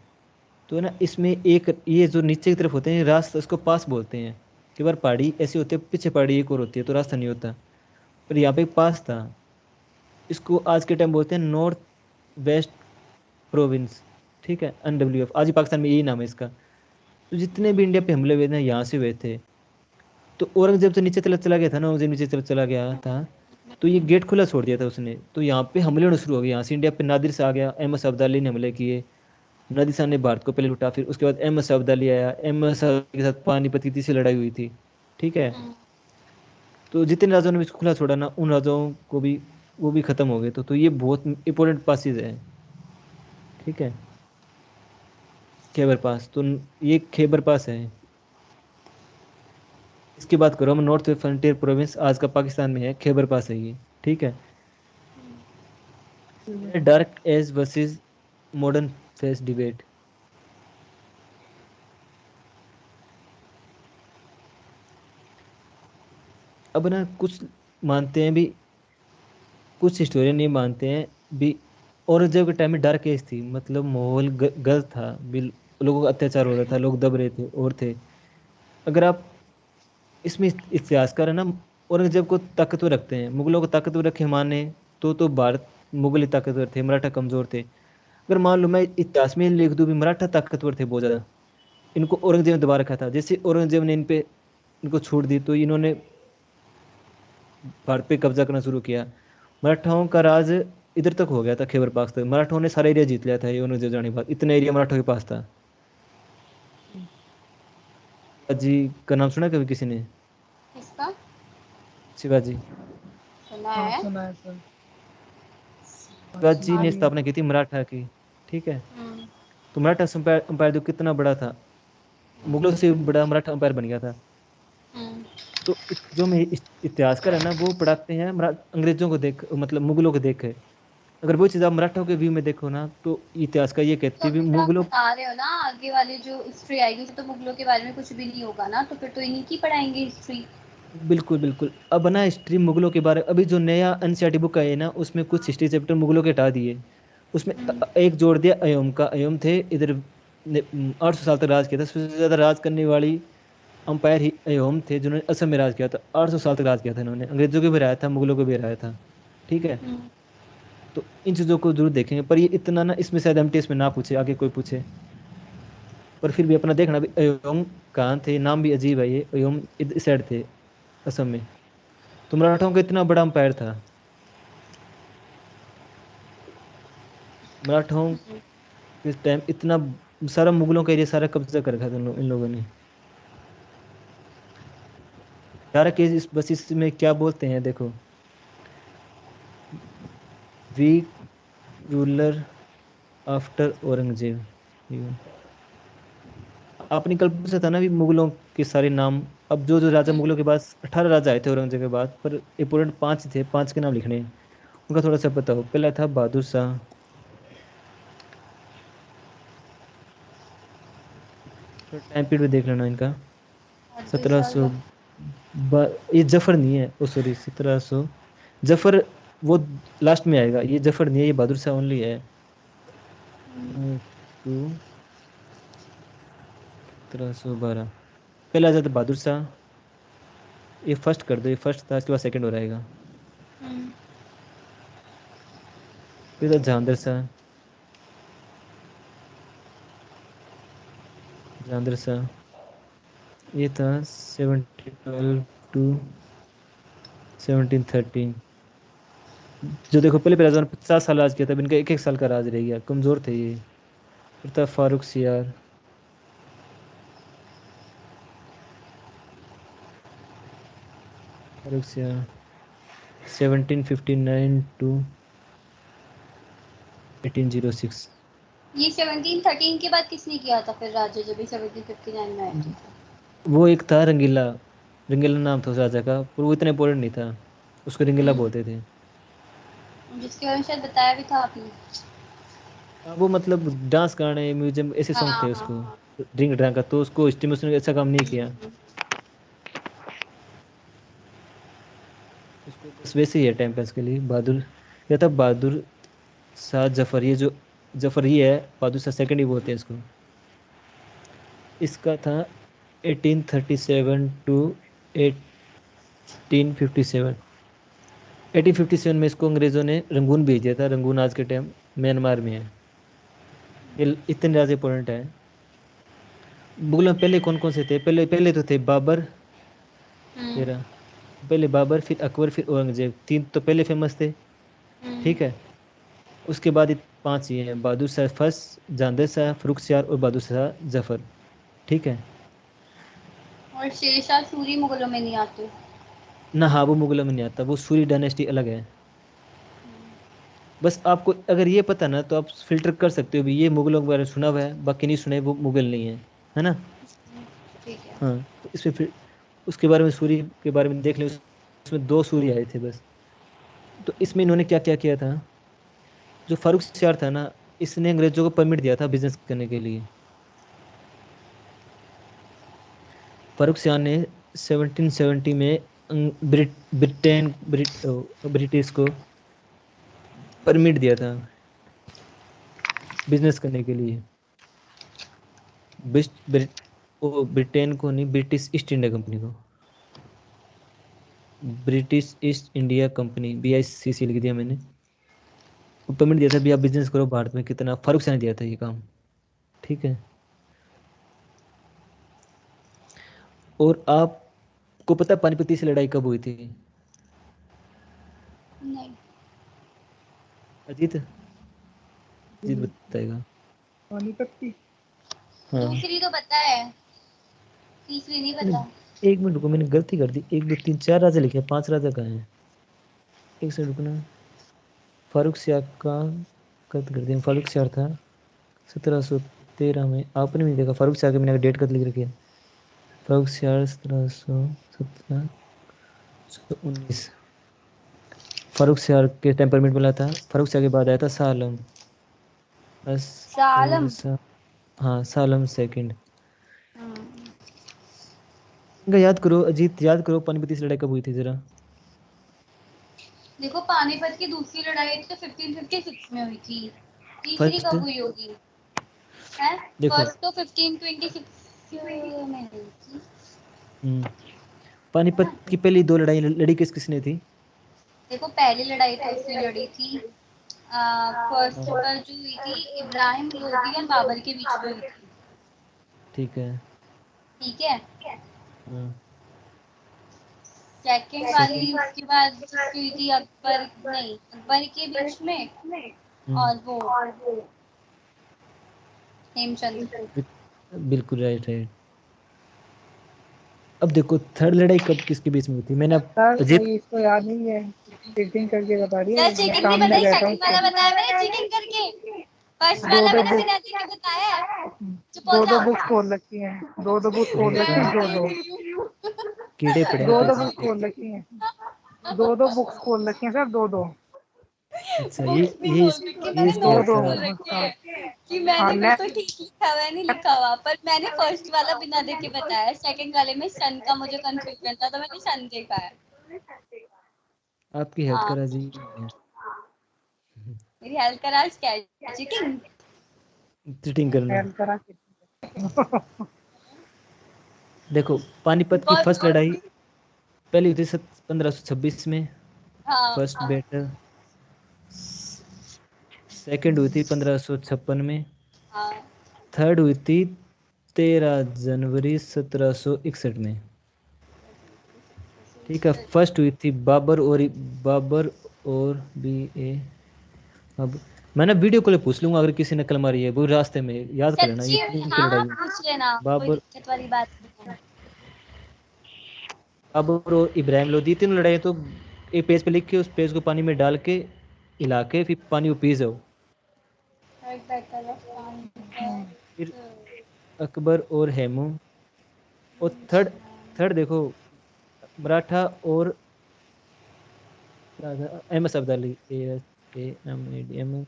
तो ना इसमें एक ये जो नीचे की तरफ होते हैं, ये रास्ता, इसको पास बोलते हैं। कई बार पहाड़ी ऐसे होते हैं, पीछे पहाड़ी एक और होती है, तो रास्ता नहीं होता। पर यहाँ पे एक पास था, इसको आज के टाइम बोलते हैं नॉर्थ वेस्ट प्रोविंस, ठीक है। NWF, आज ही पाकिस्तान में यही नाम है इसका। तो जितने भी इंडिया पे हमले हुए ना, यहाँ से हुए थे। तो औरंगजेब तो नीचे चला चला गया था ना, औरंगजेब नीचे चला चला गया था, तो ये गेट खुला छोड़ दिया था उसने। तो यहाँ पे हमले होने शुरू हो गए, यहाँ से इंडिया पे नादिर से आ गया, अहमद अब्दाली ने हमले किए। नादिर शाह ने भारत को पहले लुटा, फिर उसके बाद अहमद शाह अब्दाली आया, अहमद शाह के साथ पानीपत की तीसरी लड़ाई हुई थी, ठीक है। हम्म। तो जितने राजाओं ने भी इसको खुला छोड़ा ना, उन राजाओं को भी, वो भी खत्म हो गए। तो ये बहुत इंपॉर्टेंट पासिस है, ठीक है। खैबर पास, तो ये खैबर पास है। इसकी बात करो हम, नॉर्थ फ्रंटियर प्रोविंस आज का पाकिस्तान में है, खैबर पास है ये, ठीक है। Dark age versus modern phase debate. अब ना कुछ मानते हैं भी, कुछ हिस्टोरियन ये मानते हैं भी, औरंगजेब के टाइम में डार्क एज थी, मतलब माहौल गलत था भी, लोगों का अत्याचार हो रहा था, लोग दब रहे थे और थे। अगर आप इसमें इतिहासकार है ना, औरंगजेब को ताकतवर रखते हैं, मुगलों को ताकतवर रखे माने, तो भारत, मुगल ही ताकतवर थे, मराठा कमजोर थे। अगर मान लो मैं इतिहास में लिख दूं भी मराठा ताकतवर थे बहुत ज्यादा, इनको औरंगजेब ने दबा रखा था, जैसे औरंगजेब ने इन पे, इनको छूट दी, तो इन्होंने भारत पे कब्जा करना शुरू किया। मराठाओं का राज इधर तक हो गया था, खैबर पास तक। मराठाओं ने सारा एरिया जीत लिया था, ये औरंगजेब जाने के बाद इतना एरिया मराठों के पास था। शिवाजी का नाम सुना कभी किसी ने? किसका? शिवाजी, सुना हाँ, है। सुना है सर। शिवाजी ने शिवाजी। स्थापना की थी मराठा की, ठीक है। हम्म। तो मराठा एम्पायर एम्पायर जो कितना बड़ा था, मुगलों से बड़ा मराठा एम्पायर बन गया था। हम्म। तो जो में इतिहासकार है ना, वो पढ़ाते हैं अंग्रेजों को देख, मतलब मुगलों को देख के। अगर वो चीज़ आप मराठों के व्यू में देखो ना, तो इतिहास का ये कहती तो है भी फिर आप मुगलों, बता रहे हो ना आगे वाली जो हिस्ट्री आएगी उसमें तो मुगलों के बारे में कुछ भी नहीं होगा ना, तो फिर तो इन्हीं की पढ़ाएंगे हिस्ट्री। बिल्कुल बिल्कुल। अब ना हिस्ट्री मुगलों के बारे, अभी जो नया एनसीईआरटी बुक है ना, उसमें कुछ हिस्ट्री चैप्टर मुगलों के हटा दिए। उसमें एक जोड़ दिया अयोम का। अयोम थे इधर 800 साल तक राज किया था, सबसे ज्यादा राज करने वाली अंपायर ही अयोम थे, जिन्होंने असम में राज किया था। 800 साल तक राज किया था इन्होंने, अंग्रेजों को भी हराया था, मुगलों को भी हराया था। ठीक है। तो इन चीजों को जरूर देखेंगे, पर ये इतना ना इसमें शायद एमटीएस में ना पूछे, आगे कोई पूछे। पर फिर भी अपना देखना भी, अयोम कहाँ थे, नाम भी अजीब है ये। अयोम इस साइड थे, असम में। तो मराठाओं का इतना बड़ा अंपायर था। मराठाओं के टाइम इतना सारा मुगलों का एरिया सारा कब्जा कर रखा था इन लोगों ने। यार के बस इसमें क्या बोलते हैं देखो, वीक रूलर आफ्टर औरंगजेब। आपने कल पूछा था ना भी मुगलों के सारे नाम। अब जो जो राजा मुगलों के पास 18 राजा आए थे औरंगजेब के बाद, पर इंपोर्टेंट 5 थे, 5 के नाम लिखने हैं। उनका थोड़ा सा बताओ। पहला था बहादुर शाह। थोड़ा टाइम पीरियड देख लेना इनका। सत्रह सौ ये जफर नहीं है, ओ सॉरी 1700। जफर वो लास्ट में आएगा, ये जफर नहीं है, ये बहादुर शाह ओनली है। 1712। पहला आ जाता बहादुर शाह। ये फर्स्ट कर दो, ये फर्स्ट था, इसके बाद सेकंड हो रहेगा। फिर था जहांगीर शाह। जहांगीर शाह ये था 1712 to 1713। जो देखो पहले पहले राजा ने 50 साल राज किया था, अब इनका एक एक साल का राज रह गया, कमजोर थे ये। फिर था फारूक सियार। फारूक सियार 1759 to 1806। ये 1713 के बाद किसने किया था फिर राजा, जब भी 1759 में आए थे? वो एक था रंगीला। रंगीला नाम था उस राजा का, पर वो इतना इंपॉर्टेंट नहीं था, उसको रंगीला बोलते थे। जिसके बारे में शायद बताया भी था आपने। हाँ, वो मतलब डांस गाने म्यूजियम ऐसे हाँ सॉन्ग थे हाँ उसको। हाँ। ड्रिंक ड्रांक का, तो उसको हिस्ट्री में उसने अच्छा काम नहीं किया। उसको बस वैसे ही है टाइम पास के लिए। बहादुर या था बहादुर शाह जफर। ये जो जफर ये है, बहादुर शाह सेकंड ही बोलते हैं इसको। इसका था 1837 to 1857। 1857 में इसको अंग्रेजों ने रंगून भेज दिया था। रंगून आज के टाइम म्यांमार में है। ये इतने ज्यादा इंपॉर्टेंट है। मुगलों में पहले कौन कौन से थे? पहले पहले तो थे बाबर। तेरह। पहले बाबर, फिर अकबर, फिर औरंगजेब। तीन तो पहले फेमस थे। ठीक है। उसके बाद ये 5 ये हैं, बहादुर शाह फर्स्ट, जहांगीर शाह, फर्रुख सियार और बहादुर शाह जफर। ठीक है। और शेरशाह सूरी मुगलों में नहीं आते। ना, हाँ वो मुगलों में नहीं आता, वो सूरी डायनेस्टी अलग है। बस आपको अगर ये पता ना, तो आप फिल्टर कर सकते हो भी ये मुगलों के बारे में सुना हुआ है, बाकी नहीं सुने, वो मुगल नहीं है। है ना। ठीक है। हाँ, तो इसमें फिर उसके बारे में, सूरी के बारे में देख ले। उसमें 2 सूरी आए थे बस। तो इसमें इन्होंने क्या क्या किया था? जो फारूक सियार था ना, इसने अंग्रेजों को परमिट दिया था बिजनेस करने के लिए। फारूक सियार ने 1770 में ब्रिटिश को परमिट दिया था बिजनेस करने के लिए। ब्रिटेन को नहीं, ब्रिटिश ईस्ट इंडिया कंपनी को। British east India company, BICC लिख दिया मैंने। परमिट दिया था भी, आप बिजनेस करो भारत में। कितना फारूक सियार ने दिया था ये काम। ठीक है। और आपको पता है पानीपत से लड़ाई कब हुई थी? नहीं। अजीत, अजीत बताएगा। पानीपत की। हाँ। दूसरी तो पता है, तीसरी नहीं मैंने पता। 1 मिनट रुको, मैंने गलती कर दी। 1 2 3 4 राजा लिखे, 5 राजा कहाँ हैं? एक सेकंड रुकना। फारूक सियार का कद कर दिया। फारूक सियार था 1713 में। आपने भी देखा फारूक सियार के, मैंने डेट कद लिख रखी है। फारूक सियार 1717 19। फारूक शाह के टेम्परमेंट मिला था। फारूक शाह के बाद आया था शाह आलम। शाह आलम। हाँ शाह आलम सेकंड। हम्म, इनका याद करो अजीत, याद करो पानीपत की लड़ाई कब हुई थी जरा। देखो पानीपत की दूसरी लड़ाई तो 1556 में हुई थी। तीसरी फर्स्ट कब हुई होगी? है देखो फर्स्ट तो 1526 में हुई थी, है पानीपत ना? की पहली दो लड़ाई लड़ी किस किसने थी? देखो पहली लड़ाई तो उसने लड़ी थी फर्स्ट हाँ पर जो हुई थी इब्राहिम लोधी और बाबर के बीच में हुई थी। ठीक है। ठीक है। हाँ सेकंड वाली सेकंड। उसके बाद जिसकी हुई थी अकबर नहीं अकबर के बीच में और वो हेमचंद। बिल्कुल राइट राइट। अब देखो थर्ड लड़ाई कब किसके बीच में हुई थी? मैंने सर अजीत भाई इसको याद नहीं है, चीटिंग करके बता रही सर है, मैं चीटिंग नहीं सामने बताई, बैठा हूँ सेकंड वाला उसके। बताया मैंने चीटिंग करके। फर्स्ट दो वाला दो मैंने बिना बुक देखे बताया है। चुप हो दो दो जाओ। बुक्स खोल रखी हैं, दो दो बुक्स खोल रेड रखी मैं का हैं, दो देख दो रही हूँ। कीड़े पड़े हैं दो दो पेज में बुक्स एक। खोल रखी हैं, दो दो बुक्स खोल रखी हैं सर, दो दो अच्छा बुक्स नहीं ये खोल रखी, ये मैंने इसके दो हाथ नोट्स दो का। खोल रखे हाँ हैं कि हाँ मैंने ले, बिल्कुल ठीक लिखा हुआ है नहीं लिखा हुआ, पर मैंने फर्स्ट वाला बिना देखे बताया। सेकंड वाले में सन का मुझे कंफ्यूजन था तो मैंने सन देखा है। आपकी हेल्थ हाँ करा जी। मेरी हेल्थ का राज क्या है? चीटिंग। चीटिंग करना। हेल्प करा के। देखो पानीपत की बहुत फर्स्ट लड़ाई पहली हुई थी 1526 में, हाँ फर्स्ट बैटल। सेकंड हुई थी 1556 में। हाँ थर्ड हुई थी 13 जनवरी 1761 में। ठीक है। फर्स्ट हुई थी बाबर और बी ए। अब मैं ना वीडियो कॉल पूछ लूंगा, अगर किसी ने कल मारी है वो रास्ते में याद कर लेना, ये सच्ची में? इनकी हाँ हाँ लड़ाई है। पूछ लेना, कोई बाबर दिक्कत वाली बात नहीं है। बाबर और इब्राहिम लोधी, तीनों लड़ाई तो एक पेज पे लिख के उस पेज को पानी में डाल के हिला के फिर पानी को पी जाओ। Third battle of Panipat, फिर अकबर और हेमू। और थर्ड थर्ड देखो मराठा और अहमद अब्दाली, ASAMADM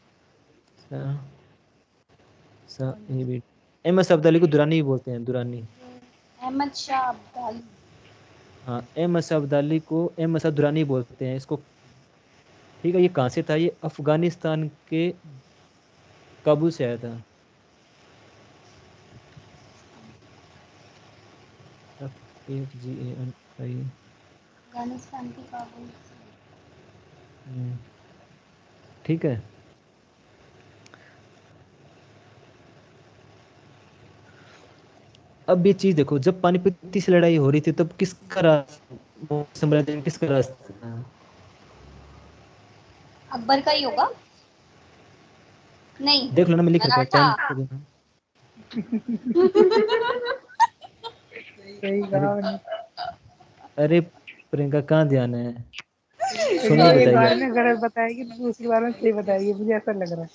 अहमद अब्दाली को दुरानी भी बोलते हैं, दुरानी। अहमद शाह अब्दाली। हाँ अहमद अब्दाली को अहमद शाह दुरानी बोलते हैं इसको। ठीक है। ये कहाँ से था? ये अफगानिस्तान के काबुल से आया था। FAGANI। अफगानिस्तान की काबुल। ठीक है। अब ये चीज देखो, जब पानीपत से लड़ाई हो रही थी तब किसका राज, साम्राज्य में किसका राज था? अकबर का ही होगा। नहीं देख लो ना, मैं लिख रखा हूँ, मराठा। टाइम पे देना। सही अरे कहा मैंने। अरे प्रियंका कहाँ ध्यान है? सोनी ने एक बताई है। बार में गलत बताएगी तो दूसरी बार में सही बताएगी, मुझे ऐसा लग रहा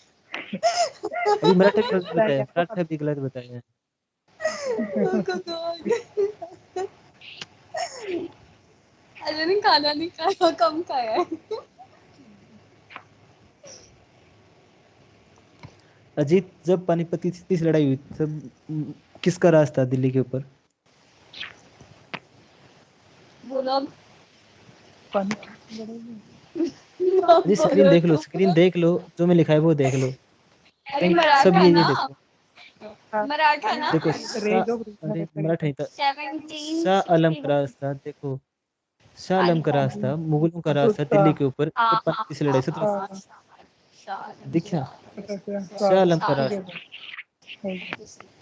अभी मराठा भी गलत है। बताया, कैसा मराठा भी गलत बताया है। अरे नहीं खाना नहीं खाया, कम खाया है। अजीत, जब पानीपत की तीसरी लड़ाई हुई तब किसका राज था दिल्ली के ऊपर? बोलो अब। पानी अब अजी स्क्रीन बोलो देख लो, तो। स्क्रीन देख लो, जो मैं लिखा है वो देख लो। अरे सब मराठा ये ना, देखो। मराठा ना। देखो रेज ऑफ अरे मराठा नहीं था। शाह आलम का 1761। राज था, देखो। शाह आलम का राज था, मुगलों का राज था गुस्सा। दिल्ली के ऊपर जब हाँ हाँ पानीपत से लड़ाई हाँ सत्रह। हाँ हाँ, देखा? शाह साल आलम का ठीक राज है था। सही।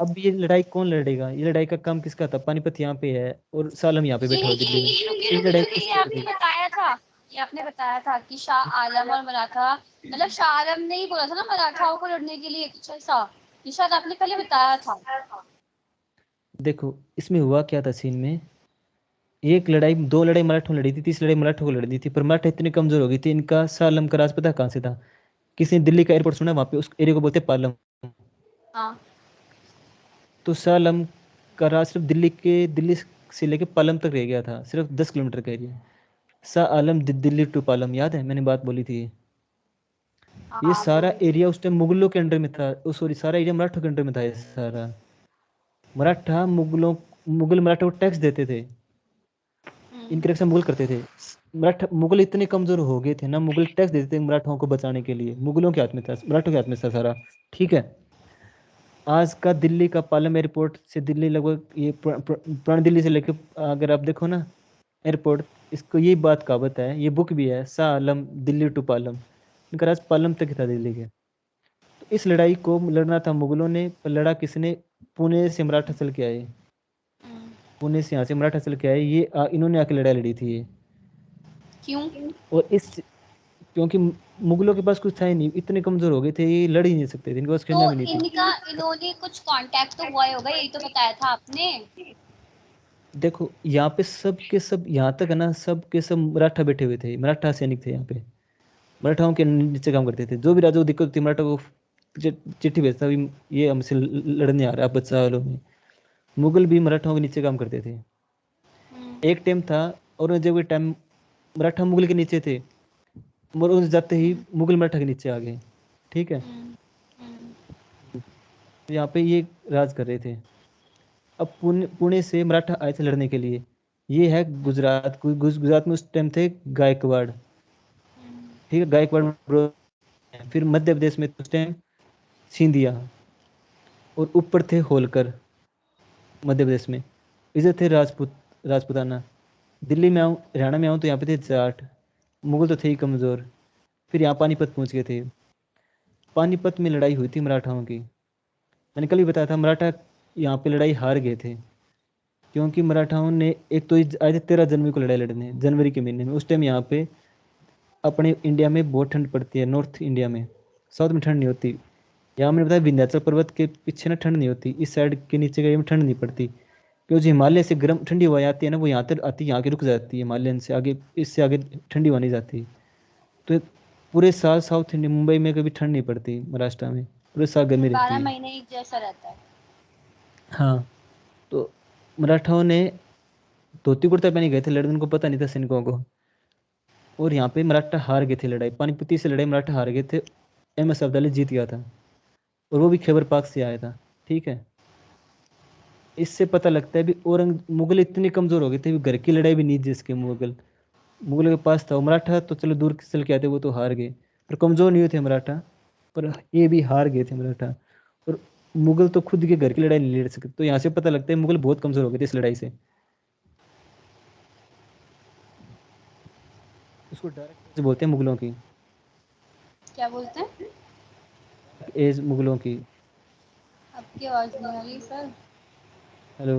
अब ये लड़ाई कौन लड़ेगा? ये लड़ाई का काम किसका था? पानीपत यहाँ पे है और शाह आलम यहाँ पे बैठा हुआ दिल्ली में। ये लड़ाई ये किसकी आपने लड़ेगी? बताया था, ये आपने बताया था कि शाह आलम और मराठा, मतलब शाह आलम ने ही बोला था ना मराठाओं को लड़ने के लिए कुछ ऐसा, ये शायद आपने पहले बताया था। देखो इसमें हुआ क्या था सीन में, एक लड़ाई, दो लड़ाई मराठों ने लड़ी थी, तीसरी लड़ाई मराठों को लड़नी थी, पर मराठा इतनी कमजोर हो गई थी, इनका शाह आलम का राज पता है कहाँ से था? किसी ने दिल्ली का एयरपोर्ट सुना, वहां पे उस एरिया को बोलते हैं पालम। हाँ तो शाह आलम का राज सिर्फ दिल्ली से लेके पालम तक रह गया था, सिर्फ 10 किलोमीटर का एरिया। शाह आलम दिल्ली टू पालम, याद है मैंने बात बोली थी। ये हाँ सारा बोली थी। एरिया उस टाइम मुगलों के अंडर में था, सॉरी सारा एरिया मराठों के अंडर में था। ये सारा मराठा मुगल मराठा को टैक्स देते थे, इनके रक्षा मुगल करते थे। मराठा मुगल इतने कमजोर हो गए थे ना, मुगल टैक्स देते थे मराठाओं को बचाने के लिए, मुगलों के हाथ में था, मराठों के हाथ में था सारा। ठीक है। आज का दिल्ली का पालम एयरपोर्ट से दिल्ली लगभग ये पुरानी दिल्ली से लेके, अगर आप देखो ना एयरपोर्ट, इसको ये बात कहावत है, ये बुक भी है, शाह आलम दिल्ली टू पालम, इनका राज पालम तक ही था दिल्ली के। तो इस लड़ाई को लड़ना था मुगलों ने, पर लड़ा किसने? पुणे से मराठा चल के आए, पुणे से यहाँ से मराठा चल के आए, ये इन्होंने आके लड़ाई लड़ी थी ये। क्यों? और इस क्योंकि मुगलों के पास कुछ था ही नहीं, इतने कमजोर हो गए थे, ये लड़ ही नहीं सकते थे, इनके पास तो खेलना भी नहीं थी। इन्होंने कुछ कांटेक्ट तो हुआ ही होगा, यही तो बताया था आपने। देखो यहाँ पे सब के सब, यहाँ तक है ना, सब के सब मराठा बैठे हुए थे, मराठा सैनिक थे यहाँ पे, मराठाओं के नीचे काम करते थे। जो भी राजा को दिक्कत होती मराठा को चिट्ठी भेजता भी, ये हमसे लड़ने आ रहा है, आप बचा लो में। मुगल भी मराठाओं के नीचे काम करते थे। एक टाइम था औरंगजेब के टाइम मराठा मुगल के नीचे थे, और उस जाते ही मुगल मराठा के नीचे आ गए। ठीक है। तो यहाँ पे ये राज कर रहे थे। अब पुणे से मराठा आए थे लड़ने के लिए। ये है गुजरात, गुजरात में उस टाइम थे गायकवाड़। ठीक है, गायकवाड़ फिर मध्य प्रदेश में उस टाइम सिंधिया, और ऊपर थे होलकर मध्य प्रदेश में। इधर थे राजपूताना। दिल्ली में आऊँ, हरियाणा में आऊँ, तो यहाँ पे थे जाट। मुगल तो थे ही कमजोर। फिर यहाँ पानीपत पहुंच गए थे। पानीपत में लड़ाई हुई थी मराठाओं की। मैंने कल भी बताया था, मराठा यहाँ पे लड़ाई हार गए थे, क्योंकि मराठाओं ने एक तो आए थे 13 जनवरी को लड़ाई लड़ने, जनवरी के महीने में। उस टाइम यहाँ पे अपने इंडिया में बहुत ठंड पड़ती है, नॉर्थ इंडिया में, साउथ में ठंड नहीं होती। यहाँ मैंने बताया विंध्याचल पर्वत के पीछे ना ठंड नहीं होती, इस साइड के नीचे के एरिया में ठंड नहीं पड़ती, क्योंकि जो हिमालय से गर्म ठंडी हवा आती है ना, वो यहाँ तक आती है, यहाँ के रुक जाती है, हिमालयन से आगे, इससे आगे ठंडी हवा नहीं जाती। तो पूरे साल साउथ इंडिया, मुंबई में कभी ठंड नहीं पड़ती, महाराष्ट्र में पूरे साल गर्मी बारह रहती है। महीने एक जैसा रहता है। हाँ। तो मराठाओं ने धोती कुर्ता पहने गए थे लड़ने, उनको पता नहीं था सैनिकों को। और यहाँ पे मराठा हार गए थे लड़ाई, पानीपति से लड़ाई मराठा हार गए थे। MS अब्दाली जीत गया था, और वो भी खैबर पाक से आया था। ठीक है। इससे पता लगता है भी मुगल इतने कमजोर हो गए थे, भी घर की लड़ाई भी नहीं जिसके मुगलों के पास था। मराठा तो चलो दूर चल के आते, वो तो हार गए, पर कमजोर नहीं हुए थे मराठा, पर ये भी हार गए थे मराठा। और मुगल तो खुद के घर की लड़ाई नहीं लड़ सकते, तो यहाँ से पता लगता है मुगल बहुत कमजोर हो गए थे इस लड़ाई से। उसको डायरेक्ट बोलते हैं मुगलों की, क्या बोलते हैं? एज मुगलों की। आपकी आवाज नहीं आ रही सर। हेलो।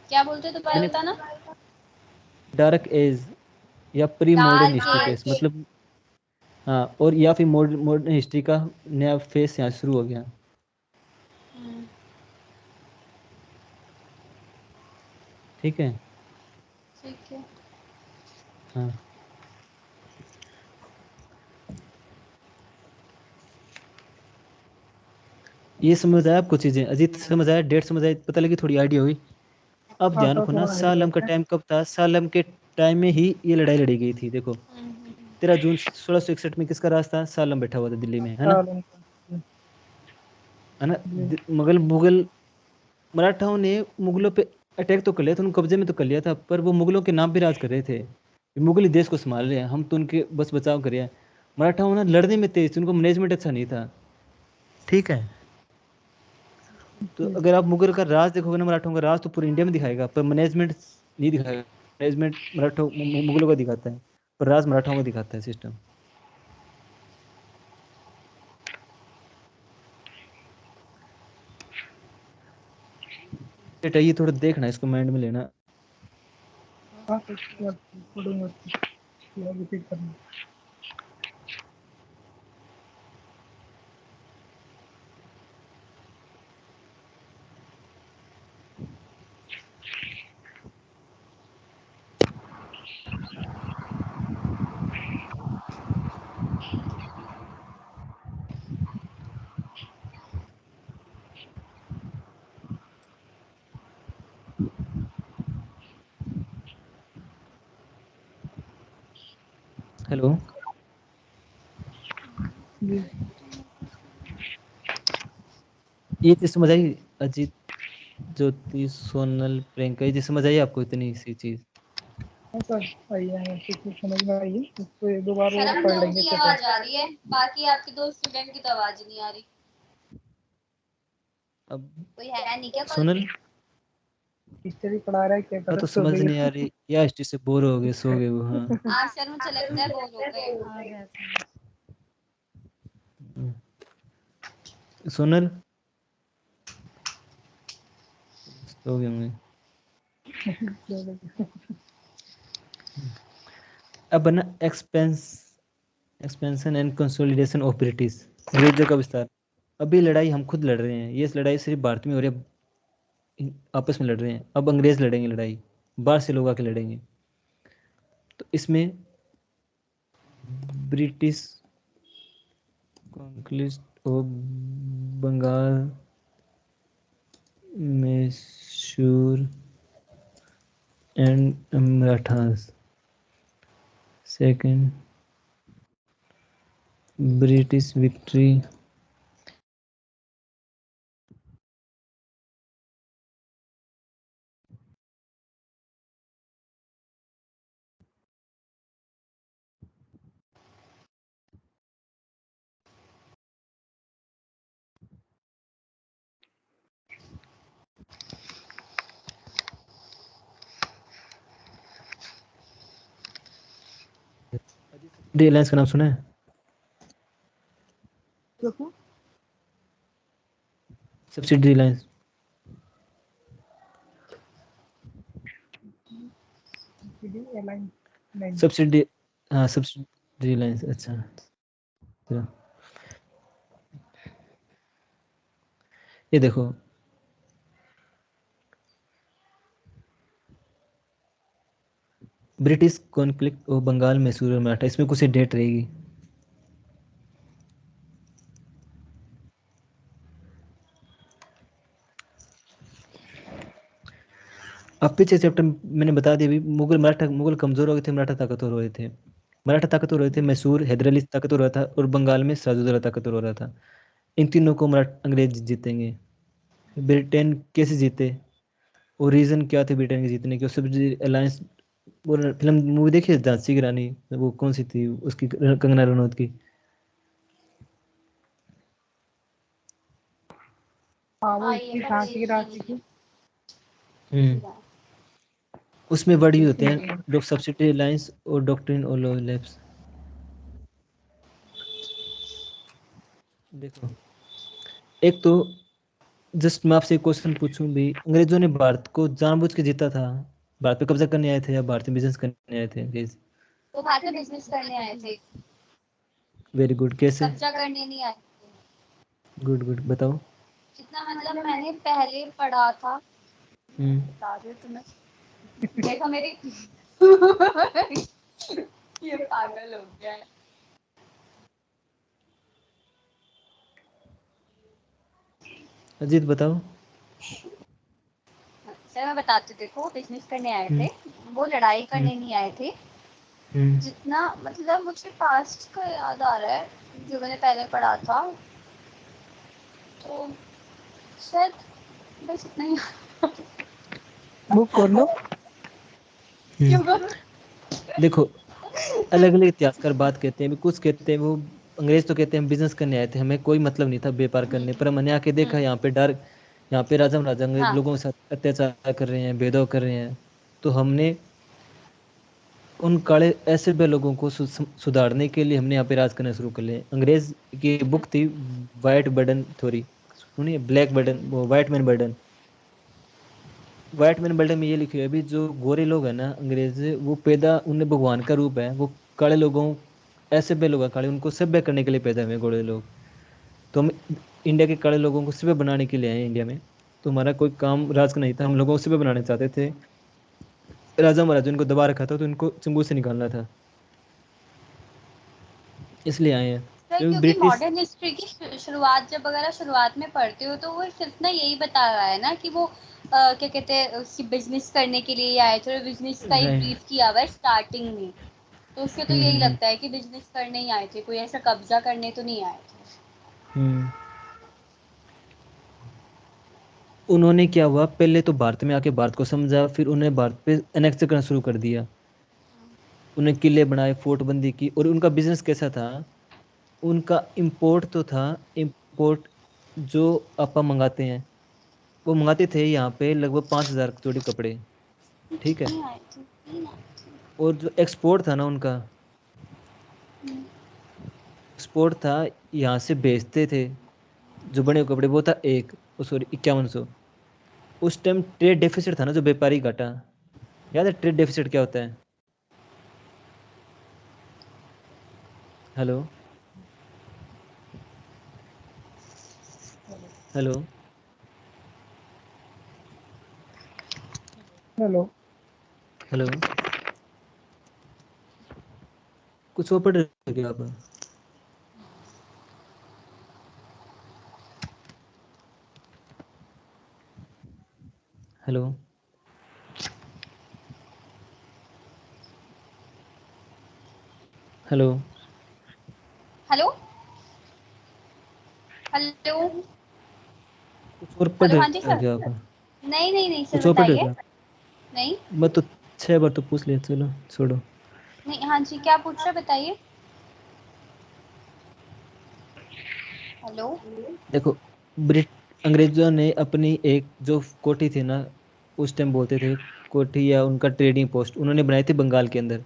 क्या बोलते हैं दोबारा मैंने बताना। डार्क एज या pre modern dark history phase, age. मतलब हाँ, और या फिर मॉडर्न हिस्ट्री का नया फेस यहाँ शुरू हो गया। ठीक है। ठीक है। हाँ, ये समझ आया आपको चीजें? अजीत समझ आया, डेट समझ आई, पता लगी, थोड़ी आइडिया हुई। अब हाँ ध्यान सर रखो ना, थोड़ा शाह आइडिया आलम का है। टाइम कब था? शाह आलम के टाइम में ही ये लड़ाई लड़ी गई थी। देखो 13 जून 1661 में किसका राज था? शाह आलम बैठा हुआ था दिल्ली में, है ना? साल उनका। है ना? जी। मुगल मराठाओं ने मुगलों पे अटैक तो कर लिया था, उनको कब्जे में तो कर लिया था, पर वो मुगलों के नाम पे राज कर रहे थे। मुगल ही देश को संभाल रहे हैं, हम तो उनके बस बचाव कर रहे हैं। मराठाओं ना लड़ने में तेज थे, उनको मैनेजमेंट अच्छा नहीं था। ठीक है। तो जी। अगर आप मुगल का राज देखोगे ना, मराठों का राज तो पूरे इंडिया में दिखाएगा, पर मैनेजमेंट नहीं दिखाएगा। मैनेजमेंट मुगलों का दिखाता है, पर राज मराठाओं का दिखाता है सिस्टम। बेटा ये थोड़ा देखना, इसको माइंड में लेना। हाँ सर पढ़ूंगा, रिपीट करना। हेलो, जी ये चीज समझ आई? अजीत, ज्योति, सोनल, प्रियंका, ये चीज समझ आई आपको? इतनी सी चीज हाँ सर, आई है, कुछ समझ में आई है, इसको एक दो बार सर वो हम पढ़ दो लेंगे की अच्छे आवाज से। आ रही है, बाकी आपके दो स्टूडेंट की तो आवाज ही नहीं आ रही। अब कोई है नहीं क्या कॉल सोनल, पे? टीचर ही पढ़ा रहा है, क्या मैं कर तो सो समझ गई नहीं आ है। रही या इस चीज से बोर हो गए, सो गए वो। हाँ। हाँ सर मुझे लगता है बोर हो गए। आ गया समझ। सोनल सो गए होंगे। अब ना expansion and consolidation of British, अंग्रेजों का विस्तार। अभी लड़ाई हम खुद लड़ रहे हैं, ये लड़ाई सिर्फ भारत में हो रही है, आपस में लड़ रहे हैं। अब अंग्रेज लड़ेंगे लड़ाई, बाहर से लोग आके लड़ेंगे। तो इसमें British conquest of Bengal, Mysore and Marathas, second British victory alliance का नाम सुना है? देखो, सब्सिडी अलायंस, एलाइन नहीं। सब्सिडी, हाँ सब्सिडी अलायंस। अच्छा, चलो। ये देखो, British conflict of Bengal, Mysore और मराठा, इसमें कुछ डेट रहेगी। अब पीछे चैप्टर मैंने बता दिया, अभी मुगल कमजोर हो गए थे, मराठा ताकतवर हो रहे थे। मराठा ताकतवर हो रहे थे, मैसूर हैदर अली ताकतवर हो रहा था, और बंगाल में सिराजुद्दौला ताकतवर हो रहा था। इन तीनों को अंग्रेज जीतेंगे। ब्रिटेन कैसे जीते, और रीजन क्या थे ब्रिटेन के जीतने के? सब अलायंस, वो फिल्म मूवी देखी है झांसी की रानी, वो कौन सी थी उसकी, कंगना रनौत की? हाँ वो आई है इसकी पर झांसी की देखी राशि नहीं की। हम्म है। उसमें वर्ड यूज होते इसकी हैं, डॉक सब्सिडी अलायंस और डॉक्ट्रिन और लैब्स। देखो, एक तो जस्ट मैं आपसे एक क्वेश्चन पूछूं भी, अंग्रेजों ने भारत को जानबूझ के जीता था? भारत पे कब्जा करने आए थे या भारत में बिजनेस करने आए थे अंग्रेज? वो भारत में बिजनेस करने आए थे, वेरी गुड, कैसे? कब्जा करने नहीं आए थे। गुड गुड, बताओ। जितना मतलब मैंने पहले पढ़ा था, हम्म बता रही हूँ तुम्हें। देखो मेरी ये पागल हो गया है। अजीत बताओ। सर मैं बताती हूँ, देखो बिजनेस करने आए हम्म थे, वो लड़ाई हम्म करने नहीं आए थे। हम्म जितना मतलब मुझे पास्ट का याद आ रहा है जो मैंने पहले पढ़ा था, तो शायद बस इतना ही। बुक खोल लो। हम्म। क्यों करूँ? देखो, अलग अलग इतिहासकार बात कहते हैं, भी कुछ कहते हैं वो अंग्रेज तो कहते हैं हम बिजनेस करने आए थे, हमें कोई मतलब नहीं था व्यापार करने, पर हमने आके देखा यहाँ पे डर, यहाँ पे राजा महाराजा अंग्रेज हाँ लोगों के साथ अत्याचार कर रहे हैं, भेदभाव कर रहे हैं। तो हमने उन काले ऐसे बे लोगों को सुधारने के लिए हमने यहाँ पे राज करना शुरू कर लिया। अंग्रेज की बुक थी वाइट बर्डन थ्योरी, सुनिए, ब्लैक बर्डन, वो white man burden. White man burden में ये लिखी है, अभी जो गोरे लोग हैं ना अंग्रेज, वो पैदा, उन्हें भगवान का रूप है, वो काले लोगों, ऐसे बे लोग हैं काले, उनको सभ्य करने के लिए पैदा हुए गोरे लोग। तो हम इंडिया के काले लोगों को सभ्य बनाने के लिए आए इंडिया में। तो हमारा कोई काम राज का नहीं था, हम लोगों को सभ्य बनाने चाहते थे। राजा महाराजा उनको दबा रखा था, तो उनको चंगू से निकालना था, इसलिए आए हैं। सर, क्योंकि क्योंकि ब्रिटिश, मॉडर्न हिस्ट्री की शुरुआत जब वगैरह शुरुआत में पढ़ते हो तो वो सिर्फ ना यही बता रहा है ना कि वो क्या कहते हैं उसकी बिजनेस करने के लिए आए थे, और बिजनेस का ही राइट, ब्रीफ किया हुआ है स्टार्टिंग में। तो उससे तो यही लगता है कि बिजनेस करने ही आए थे, कोई ऐसा कब्जा करने तो नहीं आए थे। उन्होंने क्या हुआ, पहले तो भारत में आके भारत को समझा, फिर उन्होंने भारत पे एनेक्स करना शुरू कर दिया। उन्हें किले बनाए, फोर्ट बंदी की। और उनका बिजनेस कैसा था, उनका इंपोर्ट तो था, इंपोर्ट जो आप मंगाते हैं वो मंगाते थे यहाँ पे लगभग 5,000 जोड़ी कपड़े, ठीक है। नहीं आए थे, नहीं आए थे। और जो एक्सपोर्ट था ना उनका, हम्म, एक्सपोर्ट था, यहाँ से बेचते थे जो बने हुए कपड़े, वो था एक, सॉरी 5100। उस टाइम ट्रेड डेफिसिट था ना, जो व्यापारी घाटा। याद है ट्रेड डेफिसिट क्या होता है? Hello, hello, hello. हेलो, कुछ और पढ़ रहे हो क्या आप? हेलो, हेलो, हेलो, हेलो, कुछ और पढ़ हेलो, रहे हाँ जी हो सर। क्या आप? नहीं नहीं नहीं सर, कुछ और पढ़ रहे हो बताइए। क्या? नहीं मैं तो 6 बार तो पूछ लिया, चलो छोड़ो। नहीं, हाँ जी, क्या पूछ रहे, बताइए। हेलो। देखो, ब्रिट अंग्रेजों ने अपनी एक जो कोठी थी ना, उस टाइम बोलते थे कोठी, या उनका ट्रेडिंग पोस्ट उन्होंने बनाई थी बंगाल के अंदर।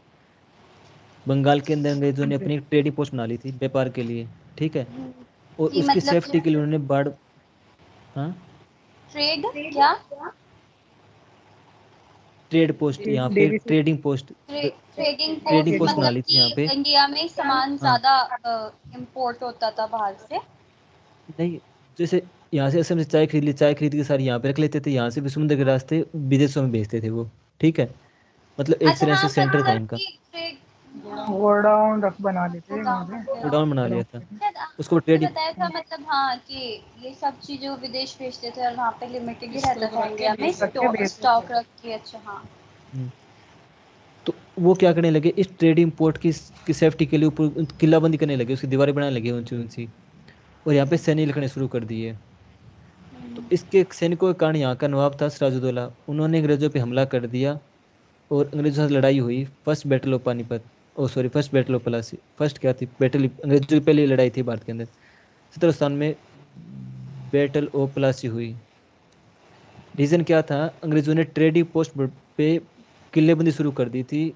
बंगाल के अंदर अंग्रेजों ने अपनी एक ट्रेडिंग पोस्ट बना ली थी व्यापार के लिए, ठीक है। और जी, उसकी मतलब सेफ्टी के लिए उन्होंने बाढ़, हाँ, ट्रेड क्या? ट्रेड पोस्ट, यहाँ पे डेवी से trading post, trading trading post post बना मतलब ली थी यहाँ कि पे। इंडिया में सामान हाँ, ज्यादा इंपोर्ट होता था बाहर से। नहीं, जैसे यहाँ से असम से चाय खरीद ली, चाय खरीद के सारी यहाँ पे रख लेते थे, यहाँ से भी समुद्र के रास्ते विदेशों में भेजते थे वो, ठीक है। मतलब एक अच्छा तरह हाँ, से सेंटर था मतलब इनका। कि ट्रेड गोडाउन रख बना देते हैं वहाँ गोदाम पे। गोडाउन बना गोडाउन लिया था, शायद उसको आपने ट्रेडिंग। बताया था, मतलब हाँ कि ये सब चीजें वो विदेश भेजते थे और वहाँ पे लिमिटेड ही रहता था इंडिया में रख के बेचते स्टॉक थे। रख के। अच्छा हाँ। तो वो क्या करने लगे, इस ट्रेडिंग पोर्ट की सेफ्टी के लिए ऊपर किलाबंदी करने लगे, उसकी दीवारें बनाने लगे ऊंची ऊंची। और यहाँ पे सैनिक लिखने शुरू कर दिए। तो इसके सैनिकों के कारण यहाँ का नवाब था सिराजुद्दौला, उन्होंने अंग्रेजों पे हमला कर दिया। और अंग्रेजों से लड़ाई हुई, first battle of Panipat, oh sorry first battle of Plassey. First क्या थी बैटल, अंग्रेजों की पहली लड़ाई थी भारत के अंदर, 17 में बैटल ऑफ प्लासी हुई। रीजन क्या था, अंग्रेजों ने ट्रेडिंग पोस्ट पे किलेबंदी शुरू कर दी थी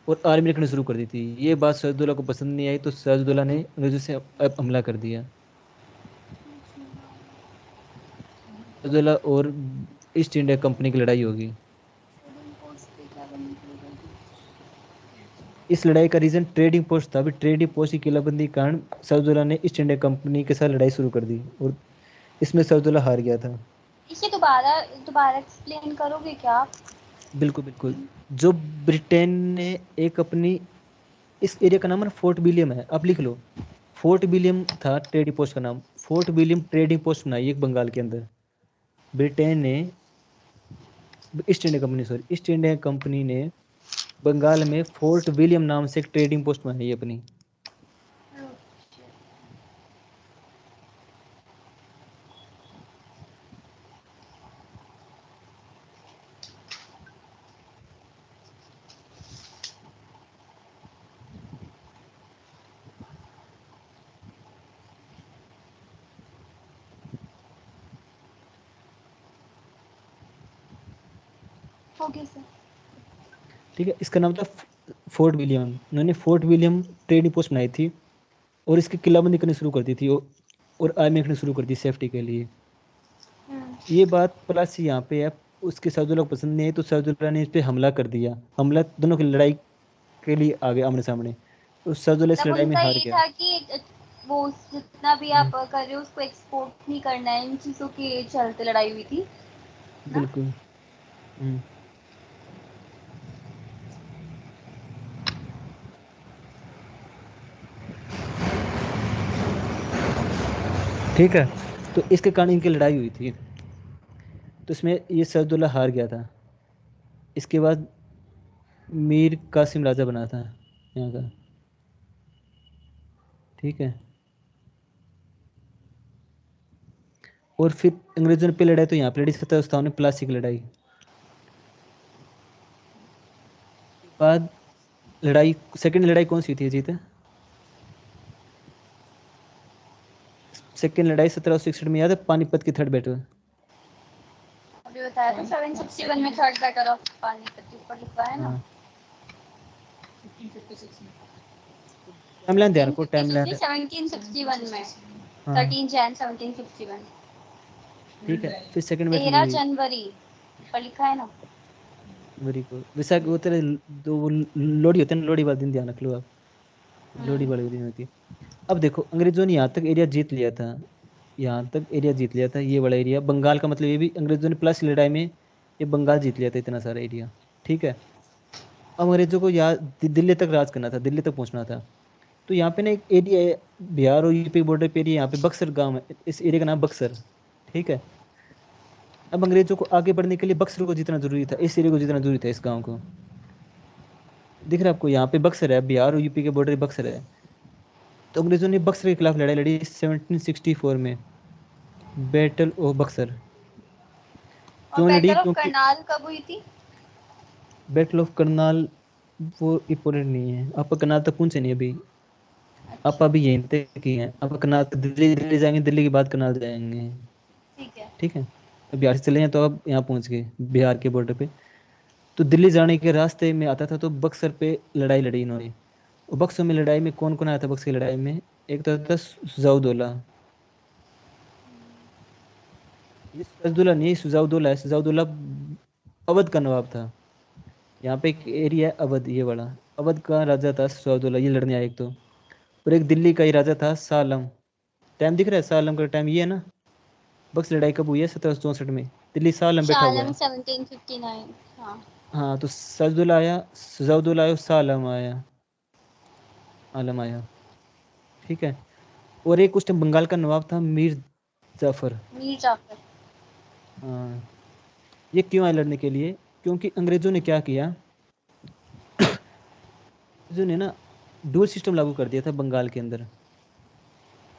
और आर्मी रखनी शुरू कर दी थी। ये बात सिराजुद्दौला को पसंद नहीं आई, तो सिराजुद्दौला ने अंग्रेजों से हमला कर दिया। सिराजुद्दौला और ईस्ट इंडिया कंपनी की लड़ाई होगी। इस लड़ाई का रीजन ट्रेडिंग पोस्ट था। अभी ट्रेडिंग पोस्ट की किलाबंदी के कारण सिराजुद्दौला ने ईस्ट इंडिया कंपनी के साथ लड़ाई शुरू कर दी, और इसमें सिराजुद्दौला हार गया था। इसे दोबारा दोबारा एक्सप्लेन करोगे क्या आप? बिल्कुल बिल्कुल। जो ब्रिटेन ने एक अपनी, इस एरिया का नाम है फोर्ट विलियम है, आप लिख लो। फोर्ट विलियम था ट्रेडिंग पोस्ट का नाम। फोर्ट विलियम ट्रेडिंग पोस्ट बनाई एक बंगाल के अंदर। ब्रिटेन ने, east India company, sorry east India company ने बंगाल में फोर्ट विलियम नाम से एक ट्रेडिंग पोस्ट बनाई अपनी। Okay sir. ठीक है, इसका नाम था फोर्ट विलियम। उन्होंने फोर्ट विलियम ट्रेडिंग पोस्ट बनाई थी, और इसकी किलाबंदी करनी शुरू कर दी थी, और आर्मी रखनी शुरू कर दी सेफ्टी के लिए। ये बात प्लस यहाँ पे है, उसके सिराजुद्दौला को पसंद नहीं आई, तो सिराजुद्दौला ने इस पे हमला कर दिया। हमला दोनों की लड़ाई के लिए आ गए आमने सामने, तो सिराजुद्दौला इस मतलब लड़ाई में उनका हार ये गया। था कि वो जितना भी आप हम्म, कर रहे हो उसको एक्सपोर्ट नहीं करना है, इन चीजों के चलते लड़ाई हुई थी ना। बिल्कुल। हम्म, ठीक है। तो इसके कारण इनकी लड़ाई हुई थी, तो इसमें ये सिराजुद्दौला हार गया था। इसके बाद मीर कासिम राजा बना था यहाँ का, ठीक है। और फिर अंग्रेजों ने पे लड़ाई तो यहाँ पे लड़ी, 1757 में प्लासी की लड़ाई के बाद लड़ाई, सेकंड लड़ाई कौन सी थी जीत? सेकंड लड़ाई 1761 में, याद है, पानीपत की थर्ड बैटल। अभी बताया तो 761 में थर्ड बैटल ऑफ पानीपत के ऊपर लिखा है ना। हाँ, टाइमलाइन ध्यान रखो, टाइमलाइन। 1761 में हाँ 13 जैन 1761, ठीक है। फिर सेकंड बैटल 13 हुई जनवरी पर लिखा है ना। वरी को वैसा, वो तेरे दो वो लोहड़ी होते हैं ना, लोहड़ी वाले दिन ध्यान रख लो आप, लोहड़ी वाले दिन होती है। अब देखो अंग्रेजों ने यहाँ तक एरिया जीत लिया था, यहाँ तक एरिया जीत लिया था, ये वाला एरिया बंगाल का, मतलब ये भी अंग्रेजों ने प्लस लड़ाई में ये बंगाल जीत लिया था, इतना सारा एरिया, ठीक है। अब अंग्रेजों को यहाँ दिल्ली तक राज करना था, दिल्ली तक पहुंचना था। तो यहाँ पे ना एक एरिया है, बिहार और यूपी बॉर्डर पे एरिया, यहाँ पे बक्सर गांव है, इस एरिया का नाम बक्सर, ठीक है। अब अंग्रेजों को आगे बढ़ने के लिए बक्सर को जितना जरूरी था, इस एरिया को जितना जरूरी था, इस गांव को, दिख रहा है आपको, यहाँ पे बक्सर है, बिहार और यूपी के बॉर्डर पे बक्सर है। तो अंग्रेजों ने बक्सर के खिलाफ लड़ाई लड़ी 1764 में, बैटल ऑफ बक्सर। और क्यों लड़ी? बैटल ऑफ क्योंकि करनाल कब हुई थी? बैटल ऑफ करनाल वो इम्पोर्टेंट नहीं है, आप करनाल तक पहुंचे नहीं अभी, आप अभी यहीं तक ही हैं। आप करनाल तक दिल्ली, दिल्ली जाएंगे, दिल्ली के बाद करनाल जाएंगे, ठीक है। ठीक है। अब बिहार से चले हैं तो अब यहाँ पहुंच गए, बिहार के बॉर्डर पे। तो दिल्ली जाने के रास्ते में आता था, तो बक्सर पे लड़ाई लड़ी इन्होंने। और बक्सर में लड़ाई में कौन कौन आया था बक्सर की लड़ाई में? एक तो था सुजाउद्दौला, ये सिराजुद्दौला नहीं, सुजाउद्दौला है। सुजाउद्दौला अवध का नवाब था। यहाँ पे एक एरिया है अवध, ये वाला, अवध का राजा था सुजाउद्दौला, ये लड़ने आया एक तो। और एक दिल्ली का ही राजा था शाह आलम। टाइम दिख रहा है, शाह आलम का टाइम ये है ना। बक्सर लड़ाई कब हुई है? 1764 में, दिल्ली शाह आलम बैठा हुआ शालम है। 1759। हाँ। हाँ, तो सिराजुद्दौला आया, सुजाउद्दौला आया, शाह आलम आया, आलम आया, ठीक है। और एक उस टाइम बंगाल का नवाब था मीर जाफर। मीर जाफर। हाँ, ये क्यों आया लड़ने के लिए? क्योंकि अंग्रेजों ने क्या किया, अंग्रेजों ने ना डुअल सिस्टम लागू कर दिया था बंगाल के अंदर।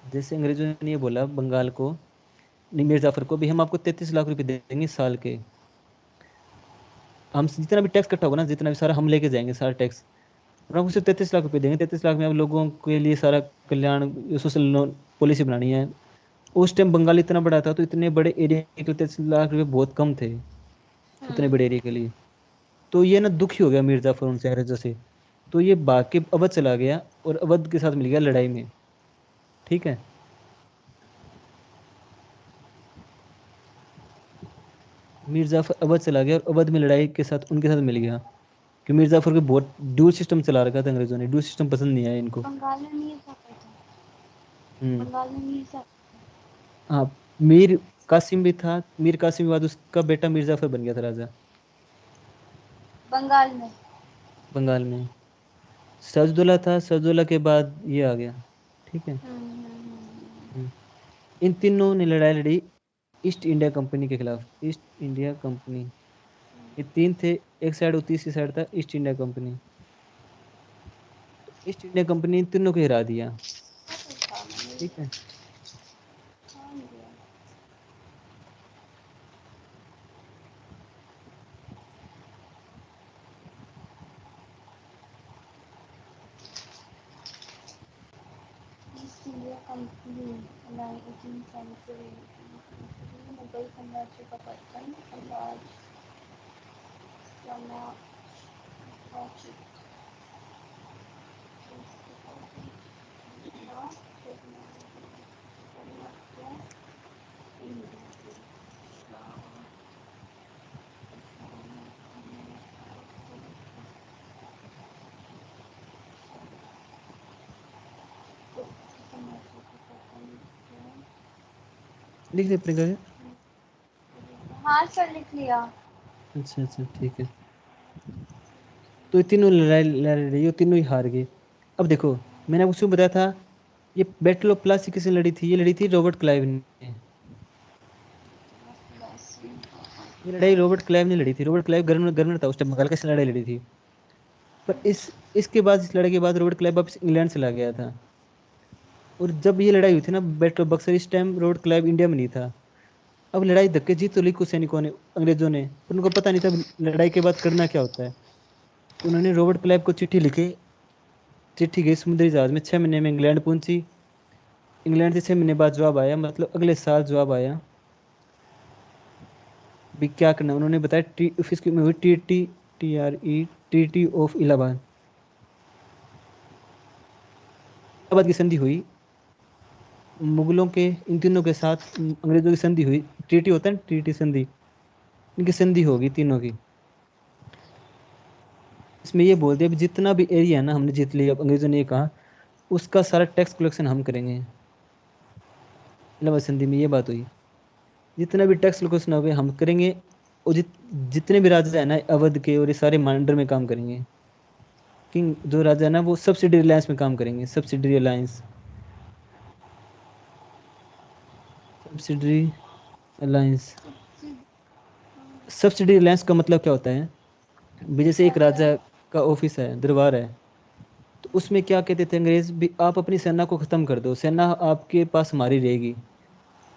जैसे अंग्रेजों ने ये बोला बंगाल को, नहीं, मीर जाफर को भी, हम आपको 33 लाख रुपए देंगे साल के, हम जितना भी टैक्स इकट्ठा होगा ना, जितना भी सारा हम लेके जाएंगे सारा टैक्स, और हम उसे 33 लाख रुपए देंगे। 33 लाख में आप लोगों के लिए सारा कल्याण, सोशल पॉलिसी बनानी है। उस टाइम बंगाल इतना बड़ा था, तो इतने बड़े एरिया के लिए 33 लाख रुपए बहुत कम थे, उतने बड़े एरिया के लिए। तो ये ना दुखी हो गया मीर जाफर उनसे, अंग्रेजों से। तो ये भाग के अवध चला गया और अवध के साथ मिल गया लड़ाई में, ठीक है। मीर जाफर अवध चला गया और अवध में लड़ाई के साथ उनके साथ मिल गया, कि मीर जाफर को बहुत ड्यूल सिस्टम चला रखा था अंग्रेजों ने, ड्यूल सिस्टम पसंद नहीं आया इनको। बंगाल में मीर जाफर था। हम्म, बंगाल में मीर जाफर। हाँ, मीर कासिम भी था, मीर कासिम के बाद उसका बेटा मीर जाफर बन गया था राजा बंगाल में। बंगाल में। सिराजुद्दौला था, सिराजुद्दौला के बाद ये आ गया, ठीक है। हम्म, इन तीनों ने लड़ाई लड़ी ईस्ट इंडिया कंपनी के खिलाफ, ईस्ट इंडिया कंपनी। ये तीन थे, एक साइड और तीसरी साइड था ईस्ट इंडिया कंपनी। तो ईस्ट इंडिया कंपनी इन तीनों को हरा दिया, ठीक है। East India Company 18th century, Mughal साम्राज्य का पतन, समाज लिख दे प्रियंका जी? हाँ सर लिख लिया। अच्छा अच्छा, ठीक है। तो ये तीनों लड़ाई लड़ रही, ये तीनों ही हार गए। अब देखो, मैंने आपको शुरू बताया था, ये बैटल ऑफ प्लासी किसने लड़ी थी? ये लड़ी थी रॉबर्ट क्लाइव ने। ये लड़ाई रॉबर्ट क्लाइव ने लड़ी थी। रॉबर्ट क्लाइव गवर्नर गवर्नर था उस टाइम बंगाल का, इसने लड़ाई लड़ी थी। पर इसके बाद, इस लड़ाई के बाद रॉबर्ट क्लाइव वापस इंग्लैंड चला गया था। और जब ये लड़ाई हुई थी ना, बैटल ऑफ बक्सर, इस टाइम रॉबर्ट क्लाइव इंडिया में नहीं था। अब लड़ाई धक्के जीत तो ली कुछ सैनिकों ने, अंग्रेजों ने, पर उनको पता नहीं था लड़ाई के बाद करना क्या होता है। तो उन्होंने रॉबर्ट क्लाइव को चिट्ठी लिखी। चिट्ठी गई समुद्री जहाज में, 6 महीने में इंग्लैंड पहुंची। इंग्लैंड से 6 महीने बाद जवाब आया, मतलब अगले साल जवाब आया भी क्या करना। उन्होंने बताया इसकी में हुई ट्रीटी ऑफ इलाहाबाद। इलाहाबाद की संधि हुई मुगलों के, इन तीनों के साथ अंग्रेजों की संधि हुई। ट्रीटी होता है ना, ट्रीटी संधि, इनकी संधि होगी तीनों की। इसमें ये बोल दिया जितना भी एरिया है ना हमने जीत लिया, अब अंग्रेजों ने ये कहा उसका सारा टैक्स कलेक्शन हम करेंगे। इलाहाबाद संधि में ये बात हुई, जितना भी टैक्स कलेक्शन होगा हम करेंगे। और जितने भी राजा है ना अवध के, और ये सारे मांडर में काम करेंगे। किंग जो राजा है ना वो सब्सिडी अलायंस में काम करेंगे। Subsidy alliance, subsidy alliance. Subsidy alliance का मतलब क्या होता है भी, जैसे क्या एक होता राजा है? का ऑफिस है, दरबार है, तो उसमें क्या कहते थे अंग्रेज भी, आप अपनी सेना को खत्म कर दो, सेना आपके पास हमारी रहेगी,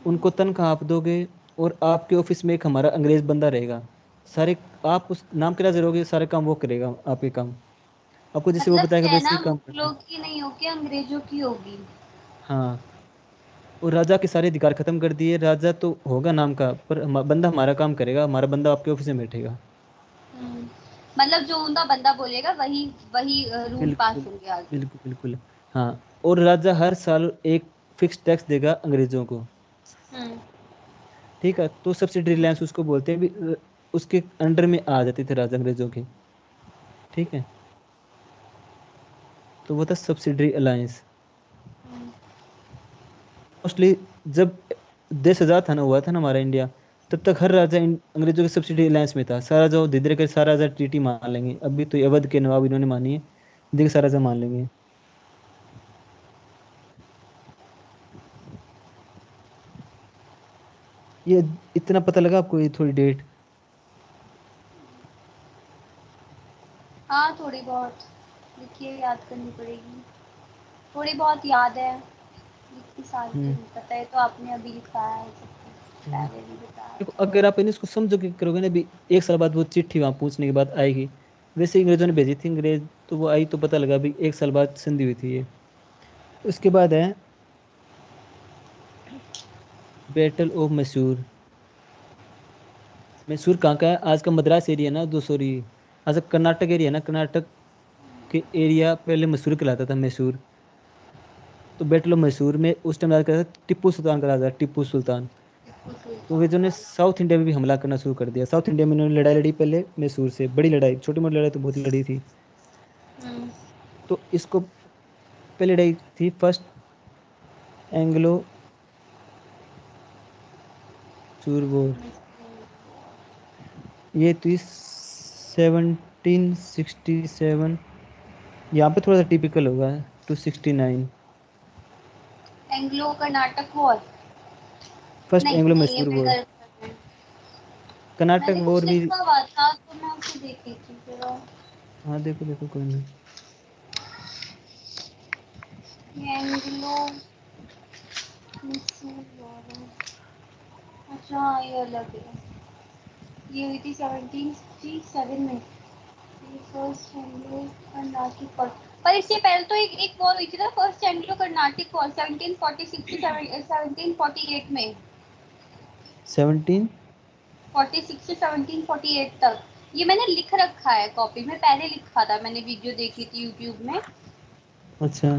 उनको तनख्वाह आप दोगे, और आपके ऑफिस में एक हमारा अंग्रेज बंदा रहेगा। सारे, आप उस नाम के राजा रहोगे, सारे काम वो करेगा, आपके काम आपको जैसे वो मतलब बताएगा वैसे सेना ही काम करना। मुगलों की नहीं होगी, अंग्रेजों की होगी। हाँ, और राजा के सारे अधिकार खत्म कर दिए। राजा तो होगा नाम का, पर बंदा हमारा काम करेगा, हमारा बंदा आपके ऑफिस में बैठेगा। हम्म, मतलब जो उनका बंदा बोलेगा वही वही रूल पास बिल्कुल होंगे आगे। बिल्कुल बिल्कुल। हाँ, और राजा हर साल एक फिक्स टैक्स देगा अंग्रेजों को। हम्म। ठीक है, तो सब्सिडी रिलायंस उसको बोलते हैं भी, उसके अंडर में आ जाते थे राजा अंग्रेजों के। ठीक है, तो वो था सब्सिडरी अलायंस। मोस्टली जब देश आजाद था ना, हुआ था ना हमारा इंडिया, तब तक हर राजा अंग्रेजों के सब्सिडी अलायंस में था। सारा जो धीरे धीरे कर सारा राजा ट्रीटी मान लेंगे। अभी तो ये अवध के नवाब इन्होंने मानी है, देखिए सारा राजा मान लेंगे। ये इतना पता लगा आपको, ये थोड़ी डेट? हाँ थोड़ी बहुत, देखिए याद करनी पड़ेगी। थोड़ी बहुत याद है, इतनी साल तो हम्म नहीं पता है, तो आपने अभी लिखाया है सब कुछ, हम्म। पहले भी बताया देखो, था। अगर आप इसको समझो कि करोगे ना भी, 1 साल बाद वो चिट्ठी वहां पूछने के बाद आएगी। वैसे ही अंग्रेजों ने भेजी थी, अंग्रेज तो वो आई तो पता लगा भी 1 साल बाद संधि हुई थी ये। उसके बाद है बैटल ऑफ मैसूर। मैसूर कहाँ का है? आज का मद्रास एरिया ना, दो सॉरी, आज का कर्नाटक एरिया ना, कर्नाटक के एरिया पहले मैसूर कहलाता था, मैसूर। तो बैटल ऑफ मैसूर में उस टाइम राज करता था टिप्पू सुल्तान का राजा, टिप्पू सुल्तान। टिप्पू तो वे जो ने सुल्तान। साउथ इंडिया में भी हमला करना शुरू कर दिया। साउथ इंडिया में इन्होंने लड़ाई लड़ी पहले मैसूर से, बड़ी लड़ाई, छोटी मोटी लड़ाई तो बहुत लड़ी थी। हम्म। तो इसको पहले लड़ाई थी फर्स्ट एंग्लो मैसूर वॉर। ये थी 1767। यहाँ पे थोड़ा सा टिपिकल होगा, 269। Anglo Karnataka war. फर्स्ट नहीं एंग्लो नहीं, ये मैसूर मैं वॉर। गलत कर रही हूँ। कर्नाटक मैंने वॉर कुछ भी। लिखा हुआ था तो मैं उसे देख रही थी फिर। हाँ देखो देखो, कोई नहीं। ये एंग्लो मैसूर वॉर है। अच्छा हाँ, ये अलग है। ये हुई थी 1767 में। ये फर्स्ट एंग्लो कर्नाटिक वॉर। पर इससे पहले तो एक वॉर हुई थी ना, फर्स्ट एंग्लो कर्नाटिक वॉर 1746 से 1748 में। 17। 46 से 1748 तक। ये मैंने लिख रखा है कॉपी में, पहले लिखा था मैंने, वीडियो देखी थी यूट्यूब में। अच्छा,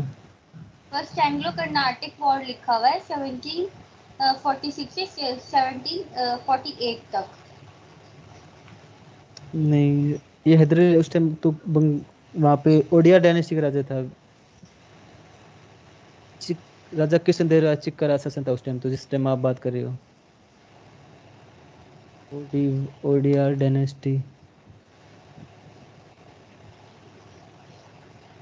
फर्स्ट एंग्लो कर्नाटिक वॉर लिखा हुआ है 1746 से 1748 तक। नहीं, ये हैदर उस टाइम तो वहाँ पे ओडिया डायनेस्टी का राजा था। चिक राजा कृष्णदेव चिक का शासन था उस टाइम, तो जिस टाइम आप बात कर रहे हो, ओडिया डायनेस्टी,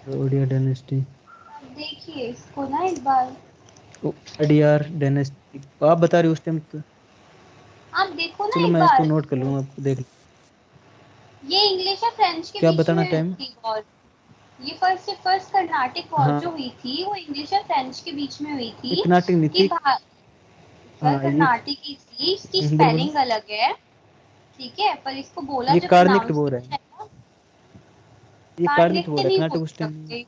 ओडिया डायनेस्टी, आप देखिए इसको ना एक बार। ओडियार डायनेस्टी आप बता रहे हो उस टाइम तो। आप देखो ना चलो एक मैं इसको बार नोट कर इसको। लूंगा, आप देख लो। ये इंग्लिश और फ्रेंच के क्या बीच बताना में टाइम? थी वॉर। ये फर्स्ट कर्नाटिक वॉर हाँ जो हुई थी वो इंग्लिश और फ्रेंच के बीच में हुई ये थी कर्नाटक नहीं कि थी। हाँ ये कर्नाटिक की थी, इसकी बोलो बोलो। स्पेलिंग अलग है, ठीक है, पर इसको बोला ये जब कार्निक्ट अनाउंस वॉर है, किया जाएगा। ये कार्ड कार्निक्ट लिख के वॉर है, नहीं कर्नाटक बोल उस टाइम। सकते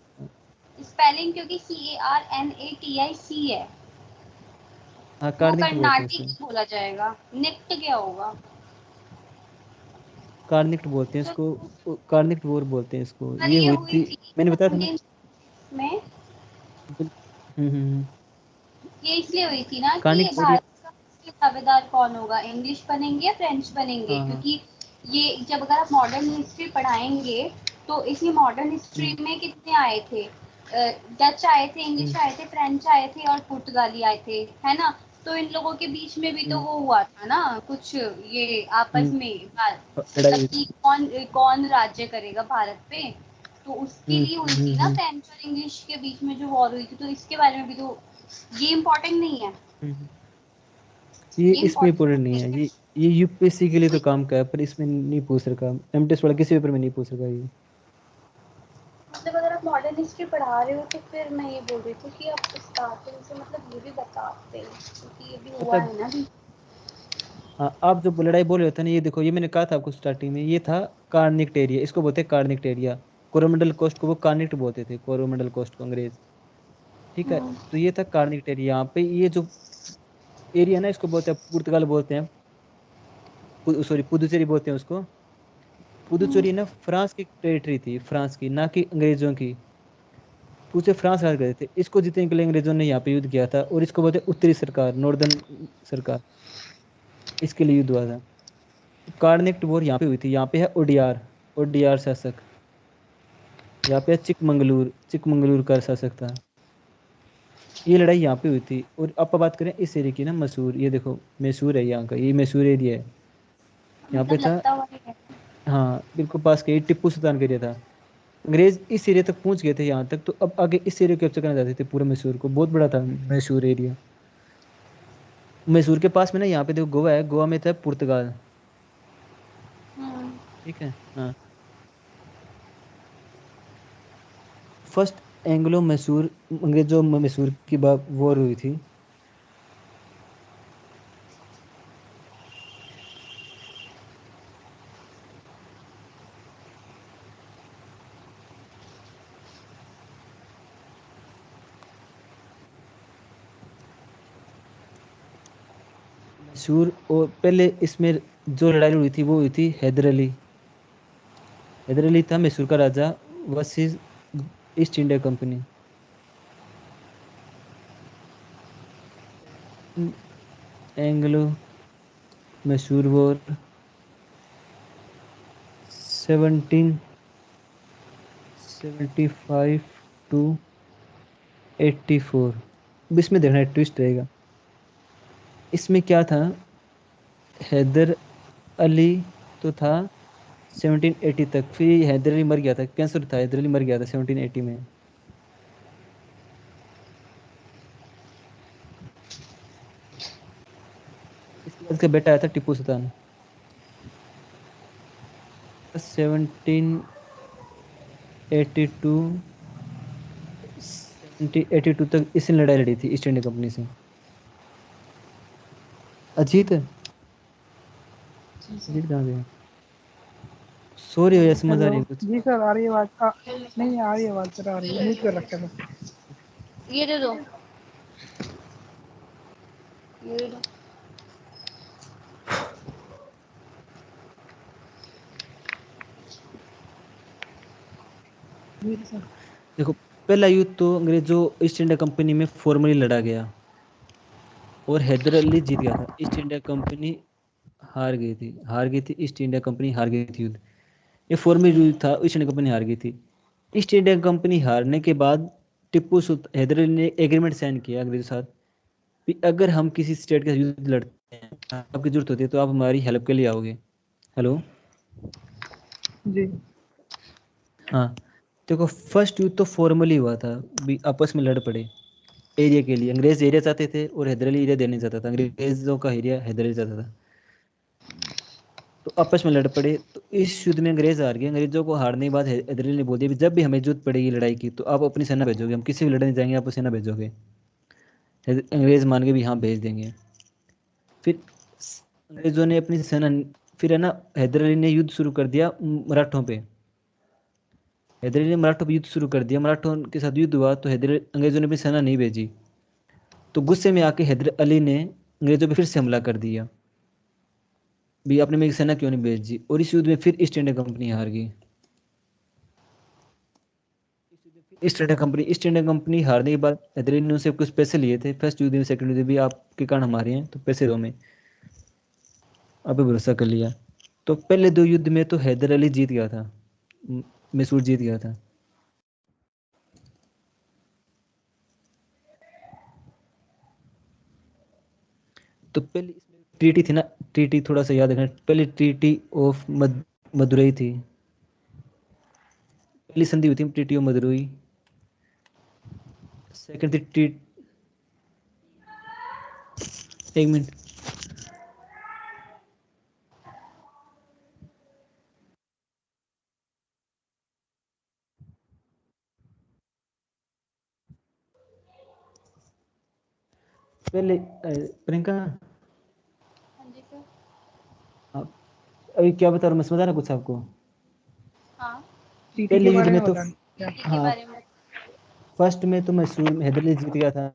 स्पेलिंग, क्योंकि CARNATIC है, हाँ वो कार्निक्ट बोलते हैं कर्नाटिक इसको, ही बोला जाएगा, निक्ट क्या होगा। कार्निक्ट बोलते हैं इसको, चलो, कार्निक्ट वॉर बोलते हैं इसको। पर ये ये हुई हुई थी, थी मैंने बताया था ना। 17 में। बिल- हम्म हम्म हम्म। ये इसलिए हुई थी ना कि कार्निक एरिया। भारत का असली दावेदार कौन होगा, इंग्लिश बनेंगे या फ्रेंच बनेंगे, हाँ हाँ। क्योंकि ये जब अगर आप मॉडर्न हिस्ट्री पढ़ाएंगे तो इसमें मॉडर्न हिस्ट्री हम्म में कितने आए थे, डच आए थे, इंग्लिश हम्म आए थे, फ्रेंच आए थे और पुर्तगाली आए थे, है ना। तो इन लोगों के बीच में भी तो हम्म वो हुआ था ना कुछ, ये आपस हम्म, में लड़ाई मतलब हुई कि थी। कौन कौन राज्य करेगा भारत पे, तो उसके लिए हुई थी ना हम्म। फ्रेंच और इंग्लिश के बीच में जो वॉर हुई थी, तो इसके बारे में भी तो, ये इम्पोर्टेंट नहीं है, हम्म। ये ये इसमें इम्पोर्टेंट इम्पोर्टेंट नहीं नहीं है, है। ये यूपीएससी के लिए तो काम का है, पर इसमें नहीं पूछ रखा। एमटेस वाला किसी पेपर में नहीं पूछ रखा ये। मतलब अगर आप मॉडर्न हिस्ट्री पढ़ा रहे हो तो फिर मैं ये बोल रही थी कि आप स्टार्टिंग से मतलब ये भी बताते हैं, क्योंकि ये भी पता हुआ है, है ना अभी। हाँ आप जो लड़ाई बोल रहे थे ना, ये देखो, ये मैंने कहा था आपको स्टार्टिंग में, ये था कार्निक्ट एरिया, इसको बोलते हैं कार्निक्ट एरिया। कोरोमंडल कोस्ट को वो कार्निक्ट बोलते थे, कोरोमंडल कोस्ट को अंग्रेज। ठीक है। हम्म तो ये था कार्निक्ट एरिया। यहाँ पे ये जो एरिया ना, इसको बोलते हैं पुर्तगाल बोलते हैं, सॉरी पुदुचेरी बोलते हैं उसको। हम्म पुदुचेरी ना फ्रांस की टेरिटरी थी, फ्रांस की, ना कि अंग्रेजों की। पूछे फ्रांस राज गए थे, इसको जीतने के लिए अंग्रेजों ने यहाँ पे युद्ध किया था, और इसको बोलते हैं उत्तरी सरकार, नॉर्दर्न सरकार। इसके लिए युद्ध हुआ था। तो कार्निक्ट वॉर यहाँ पे हुई थी। यहाँ पे है ओडियार, ओडियार शासक। यहाँ पे है चिकमंगलूर, चिकमंगलूर का शासक था। ये लड़ाई यहाँ पे हुई थी। और अब बात करें इस एरिया की ना, मैसूर, ये देखो मैसूर है यहाँ का, ये मैसूर एरिया है। यहाँ पे मतलब था, लगता हुआ नहीं है। हाँ बिल्कुल पास के, ये टिप्पू सुल्तान का एरिया था। अंग्रेज इस एरिया तक पहुंच गए थे यहाँ तक, तो अब आगे इस एरिया को कैप्चर करना चाहते थे, पूरे मैसूर को। बहुत बड़ा था मैसूर एरिया। मैसूर के पास में ना, यहाँ पे देखो गोवा है, गोवा में था पुर्तगाल। हम्म ठीक है। हाँ। फर्स्ट एंग्लो मैसूर, अंग्रेजों में मैसूर की वॉर हुई थी। मैसूर, और पहले इसमें जो लड़ाई हुई थी वो हुई थी हैदर अली। हैदर अली था मैसूर का राजा, versus East India Company. Anglo Mysore war 1775 to 84। अब इसमें देखना ट्विस्ट रहेगा। इसमें क्या था, हैदर अली तो था 1780 तक, फिर हैदर अली मर गया था, कैंसर था, हैदर अली मर गया था 1780 में। इसके बाद इसका बेटा आया था टीपू सुल्तान। 1782, 1782 तक इसने लड़ाई लड़ी थी ईस्ट इंडिया कंपनी से। अजीत, जी सर। अजीत कहाँ गया? सॉरी भैया, समझ आ हेलो। रही है कुछ। जी सर, आ रही है आवाज? नहीं आ रही है आवाज सर, आ रही है, म्यूट कर रखा था। ये दे दो, ये दे दो। जी सर। देखो, पहला युद्ध तो अंग्रेजों ईस्ट इंडिया कंपनी में फॉर्मली लड़ा गया, और हैदर अली जीत गया था। ईस्ट इंडिया कंपनी हार गई थी, हार गई थी, ईस्ट इंडिया कंपनी हार गई थी युद्ध। ये फॉर्मल युद्ध था, ईस्ट इंडिया कंपनी हार गई थी। ईस्ट इंडिया कंपनी हारने के बाद टिप्पू सुल्तान, हैदर अली ने एग्रीमेंट साइन किया अंग्रेजों के साथ कि अगर हम किसी स्टेट का युद्ध लड़ते हैं, आपकी जरूरत होती है, तो आप हमारी हेल्प के लिए आओगे। हेलो। जी। हाँ। देखो, फर्स्ट युद्ध तो फॉर्मली हुआ था, भी आपस में लड़ पड़े एरिया के लिए। अंग्रेज एरिया चाहते थे और हैदर अली एरिया देने चाहता था, अंग्रेजों का एरिया हैदर अली चाहता था। तो आपस में लड़ पड़े। तो इस युद्ध में अंग्रेज हार गए। अंग्रेजों को हारने के बाद हैदर अली ने बोल दिया कि जब भी हमें जरूरत पड़ेगी लड़ाई की तो आप अपनी सेना भेजोगे, हम किसी भी लड़ने जाएंगे आप सेना भेजोगे। अंग्रेज मान के भी हाँ भेज देंगे। फिर अंग्रेजों ने अपनी सेना, फिर है ना हैदर अली ने युद्ध शुरू कर दिया मराठों पे। हैदर अली ने मराठों पे युद्ध शुरू कर दिया, मराठों के साथ युद्ध हुआ तो हैदर अंग्रेजों ने अपनी सेना नहीं भेजी। तो गुस्से में आके हैदर अली ने अंग्रेजों पे फिर से हमला कर दिया, भी आपने मेरी सेना क्यों नहीं भेजी। और इस युद्ध में फिर ईस्ट इंडिया कंपनी हार गई। ईस्ट इंडिया कंपनी हारने के बाद हैदर अली ने उनसे कुछ पैसे लिए थे, फर्स्ट युद्ध में सेकंड युद्ध भी आपके कारण हमारे हैं तो पैसे दो, में आप पे भरोसा कर लिया। तो पहले दो युद्ध में तो हैदर अली जीत गया था, मैसूर जीत गया था। तो पहले इसमें ट्रीटी थी ना, ट्रीटी थोड़ा सा याद रखना। पहले ट्रीटी ऑफ मदुरई थी, पहली संधि हुई थी ट्रीटी ऑफ मदुरई। सेकंड थी एक मिनट, पहले प्रियंका हाँ जी सर। आप अभी क्या बता रहा हूँ मैं, समझा ना कुछ आपको। हाँ, टीटी के पहले युद्ध बारे में में तो बताना क्या? टीटी के हाँ, बारे में। फर्स्ट में तो मैसूर में हैदर अली जीत गया था।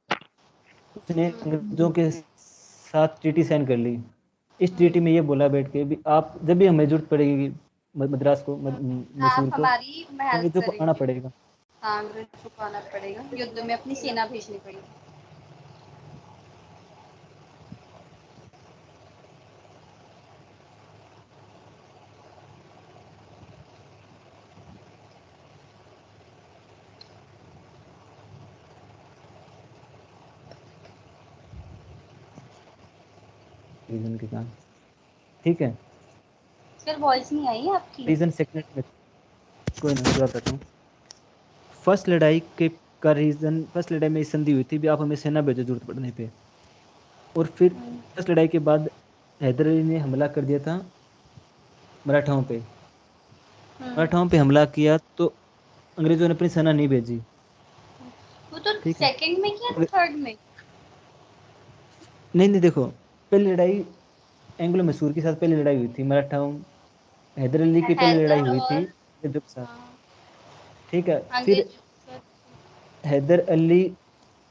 उसने अंग्रेजों के साथ ट्रीटी साइन कर ली। इस ट्रीटी में ये बोला बैठ के भी आप जब भी हमें जरूरत पड़ेगी मद्रास को, मैसूर आप को, हमारी हेल्प अंग्रेजों को आना करेंगे। पड़ेगा। हाँ, अंग्रेजों को आना पड़ेगा, युद्ध में अपनी सेना भेजनी पड़ेगी। रीजन के कारण, ठीक है। सर वॉइस नहीं आई है आपकी। रीजन सेकंड में, कोई नहीं जवाब देता हूँ। फर्स्ट लड़ाई के का रीजन, फर्स्ट लड़ाई में संधि हुई थी भी आप हमें सेना भेजो जरूरत पड़ने पे। और फिर फर्स्ट लड़ाई के बाद हैदर अली ने हमला कर दिया था मराठाओं पे। मराठाओं पे हमला किया तो अंग्रेजों ने अपनी सेना नहीं भेजी, वो तो ठीक है। सेकंड में किया, थर्ड में। नहीं नहीं, देखो पहली लड़ाई एंग्लो मैसूर के साथ पहली लड़ाई हुई थी मराठाओं, हैदर अली की पहली लड़ाई हैदर हुई थी और अंग्रेजों के साथ, हाँ, ठीक है। फिर अंग्रेज। हैदर अली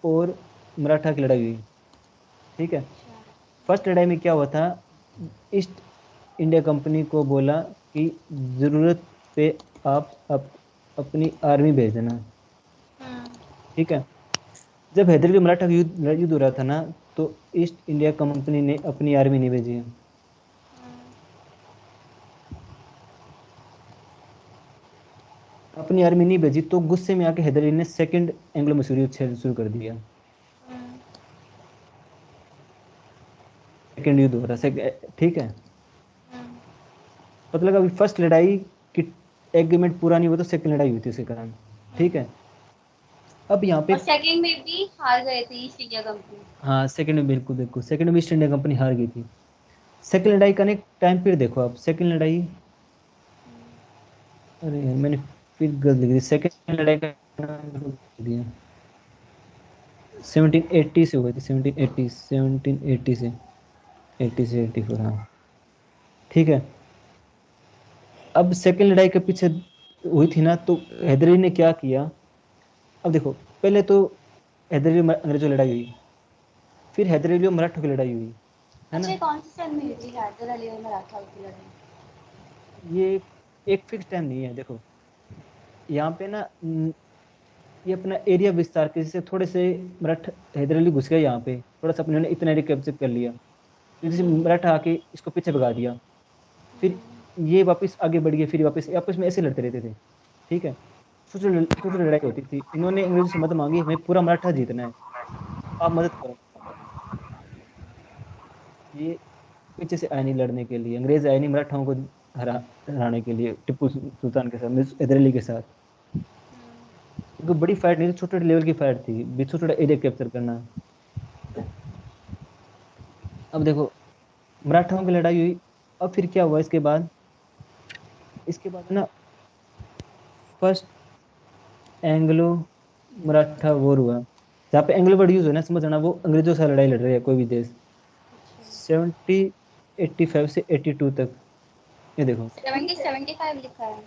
और मराठा की लड़ाई हुई, ठीक है। फर्स्ट लड़ाई में क्या हुआ था, ईस्ट इंडिया कंपनी को बोला कि जरूरत पे आप अपनी आर्मी भेज देना, ठीक है। जब हैदर अली मराठा का युद्ध हो रहा था ना, तो ईस्ट इंडिया कंपनी ने अपनी आर्मी नहीं भेजी है। अपनी आर्मी नहीं भेजी तो गुस्से में आके हैदर अली ने सेकंड एंग्लो मैसूरी युद्ध शुरू कर दिया। सेकंड युद्ध हो रहा है, ठीक है। मतलब अभी फर्स्ट लड़ाई की एग्रीमेंट पूरा नहीं हुआ तो सेकंड लड़ाई हुई थी उसके कारण, ठीक है। अब यहाँ पे और सेकंड में भी हार गए थे ईस्ट इंडिया कंपनी। हाँ, सेकंड में बिल्कुल बिल्कुल, सेकंड में ईस्ट इंडिया कंपनी हार गई थी। सेकंड लड़ाई का टाइम पीरियड देखो आप, सेकंड लड़ाई, अरे यार मैंने फिर गलत लिख दी, सेकंड लड़ाई का नाम लिख दिया। 1780 से हुई थी, 1780 से 80 से 84, हाँ ठीक है। अब सेकंड लड़ाई के पीछे हुई थी ना, तो हैदर अली ने क्या किया। अब देखो पहले तो हैदर अली अंग्रेजों लड़ाई हुई, फिर हैदर अली और मराठों की लड़ाई हुई, है अच्छा, ना। ये कौन सी सन में हुई थी हैदर अली और मराठा की लड़ाई? ये एक फिक्स टाइम नहीं है, देखो यहाँ पे ना ये अपना एरिया विस्तार के, जैसे थोड़े से मराठा हैदर अली घुस गया यहाँ पे, थोड़ा सा अपने इतना एरिया कैप्चर कर लिया, फिर जैसे मराठा आके इसको पीछे भगा दिया, फिर ये वापस आगे बढ़ गए, फिर वापस आपस में ऐसे लड़ते रहते थे, ठीक है। छोटी छोटी लड़ाई होती थी। इन्होंने अंग्रेजों से मदद मांगी, हमें पूरा मराठा जीतना है, आप मदद करो। ये पीछे से आए नहीं लड़ने के लिए, अंग्रेज आए नहीं मराठाओं को हराने के लिए टिप्पू सुल्तान के साथ, हैदर अली के साथ। क्योंकि बड़ी फाइट नहीं थी, छोटे लेवल की फाइट थी, भी छोटा छोटा एरिया कैप्चर करना। अब देखो मराठाओं की लड़ाई हुई, अब फिर क्या हुआ इसके बाद ना फर्स्ट एंग्लो मराठा वॉर हुआ, जहाँ पे एंग्लो वर्ड यूज हो ना, समझना वो अंग्रेजों से लड़ाई लड़ रहे हैं कोई भी देश। 1785 से 82 तक, ये देखो। 75 लिखा है।